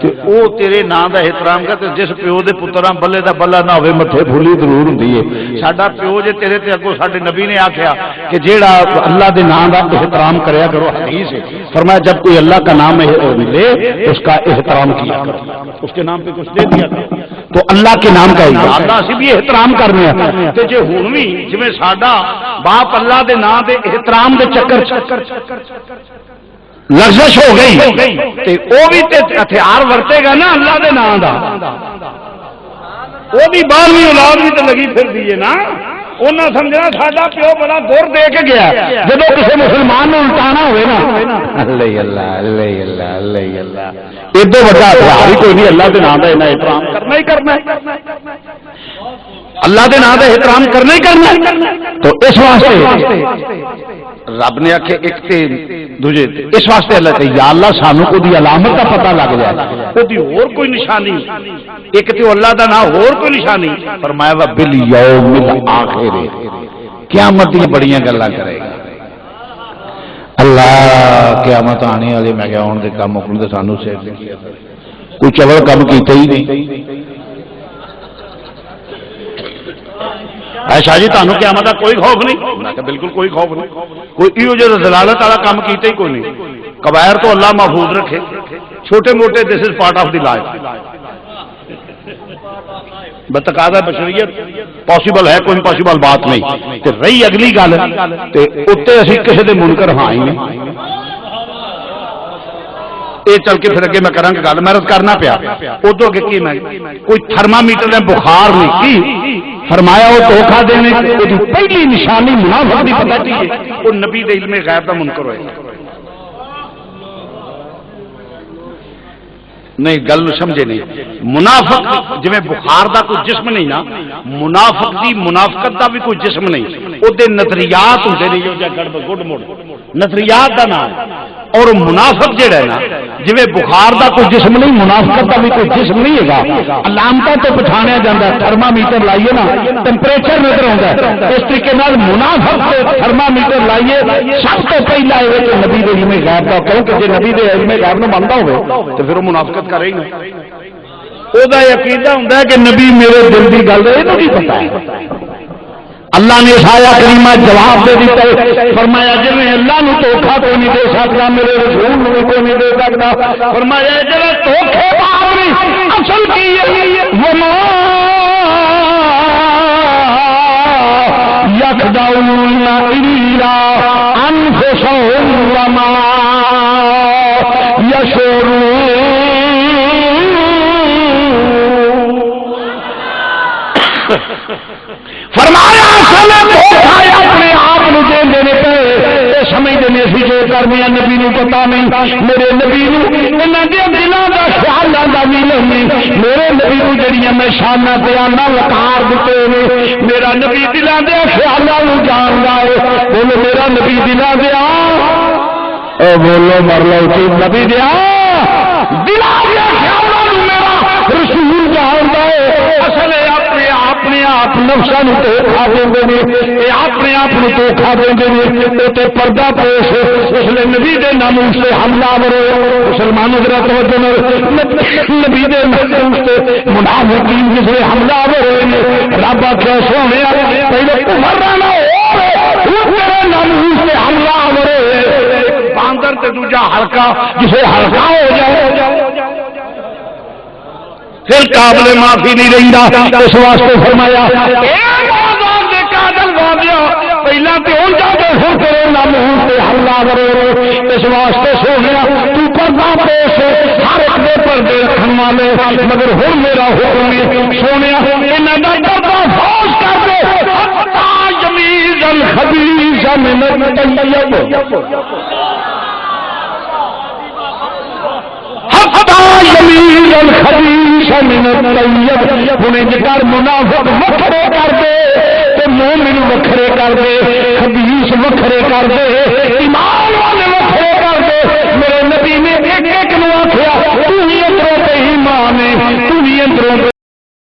تے او تیرے نام دا احترام کر تے جس پیو دے پتراں بلے دا بلا نہ ہوے مٹھے پھولی ضرور ہوندی ہے ساڈا پیو جے تیرے تے اگوں ساڈے نبی نے آکھیا کہ جیڑا اللہ دے نام دا احترام کریا کرو حدیث ہے فرمایا جب کوئی اللہ کا نام ملے اس کا احترام کیا کرو اس کے نام پہ کچھ دے دیا کرو تو اللہ کے نام کا اللہ اسی بھی احترام کرنے ہیں تے جے ہن وی جویں ساڈا باپ اللہ دے نام دے احترام دے چکر لغزش ہو گئی تے او بھی تے ہتھیار ورتے گا نا اللہ دے نام دا وہ بھی باہرلی اولاد بھی تے لگی پھردی ہے نا انہاں سمجھنا ساڈا پیو بڑا دور دے کے گیا جدوں کسی مسلمان نوں الٹانا ہوئے نا اللہ اللہ اللہ اللہ اللہ اللہ ایڈے بڑا ہتھیار ہی کوئی نہیں اللہ دے نام دا احترام کرنا ہی کرنا ہے اللہ دے نام دا احترام کرنا ہی کرنا ہے تو اس واسطے رب نے آخیا ایک تے دوجے اس واسطے اللہ تے یا اللہ سانو کو دی علامت کا پتہ لگ جائے او دی اور کوئی نشانی ایک تے اللہ دا نام اور کوئی نشانی فرمایا وا بالیوم الاخر قیامت دی بڑیاں گلاں کرے گا اللہ قیامت آنے والے میں کہیا ہون دے کام مکن تے سانو سے کوئی چوڑ کام کیتا ہی نہیں شاہ جی تمہیں قیامت کا کوئی خوف نہیں میں کہ بالکل کوئی خوف نہیں کوئی یہ جو دلالت والا کام کیتے ہی کوئی نہیں کبائر تو اللہ محفوظ رکھے چھوٹے موٹے this is part of the life بتقاضا بشریت پاسبل ہے کوئی پاسبل بات نہیں تے رہی اگلی گل تے اوتے اسی کسے دے منکر ہاں ہی نہیں یہ چل کے پھر اگے میں کراں گا گل محرت کرنا پیا ادو اگے کی میں کوئی تھرمامیٹر نے بخار نہیں کی فرمایا وہ دھوکھا دینے کی پہلی نشانی منافق دی پتہ کی ہے وہ نبی دے علم غیب دا منکر ہوئے نہیں گل سمجھے نہیں منافق جویں بخار دا کوئی جسم نہیں نا منافق دی منافقت دا بھی کوئی جسم نہیں او دے نظریات ہوندے نے جو گڑ مڑ نظریات دا نام اور منافق جڑا ہے نا جویں بخار دا کوئی جسم نہیں منافقت دا بھی کوئی جسم نہیں ہے علامتاں تو پہچانیا جاندا ہے تھرمامیٹر لائیے نا ٹیمپریچر نظر آوندا ہے اس طریقے نال منافق کو تھرمامیٹر لائیے سب تو پہلا ہے کہ نبی دے علم غیب دا کہو کہ جے نبی دے علم غیب نو مندا ہوے تے پھر وہ منافقت کرے ہی نہیں او دا عقیدہ ہوندا ہے کہ نبی میرے دل دی گل اے تو کی پتہ ہے اللہ نے سایہ کریمہ جواب دے دیتا ہے فرمایا جی میں اللہ نو دھوکھا کوئی نہیں دے سکتا میرے رسول نو کوئی نہیں دے سکتا فرمایا جڑا دھوکھے باز نہیں اصل کی ہے وما یخدعون الا انفسهم وما یشعرون فرمایا اپنے آپ سمجھتے سی جو کرنے نبی نو پتا نہیں میرے نبی دلوں کا خیالوں کا بھی نہیں میرے نبی کو جڑیاں میں شانہ پیانا وقار دیتے ہیں میرا نبی دلوں کے خیالوں جانتا ہے بولو میرا نبی دلوں دیا بولو مر لو چی نبی دیا دلوں کے خیالوں میرا رسول جانتا ہے اصل اپنے آپ نفساں نو دھوکھا دیندے نے اپنے آپ نو دھوکھا دیندے نے تے پردہ پوش اس لیے نبی دے ناموس تے حملہ ورے مسلمانوں ذرا توجہ نبی دے ناموس تے منافقین جس نے حملہ ورے رب آکھیا سونے پہلے کفر نہ ہو تیرے ناموس تے حملہ ورے باندر تے دوجا ہلکا جسے ہلکا ہو جائے پھر قابل معافی نہیں رہتا اس واسطے فرمایا پہلا تو حملہ کرے اس واسطے سو گیا تو پردہ پیش ہر ایک پردے رکھن والے مگر ہوں میرا حکم سونے پردہ فوج کر دے جمیل خبیث من الطیب الخبیث من الطیب ہن جکر منافق وکھرے کر دے تے مومن وکھرے کر دے خبیث وکھرے کر دے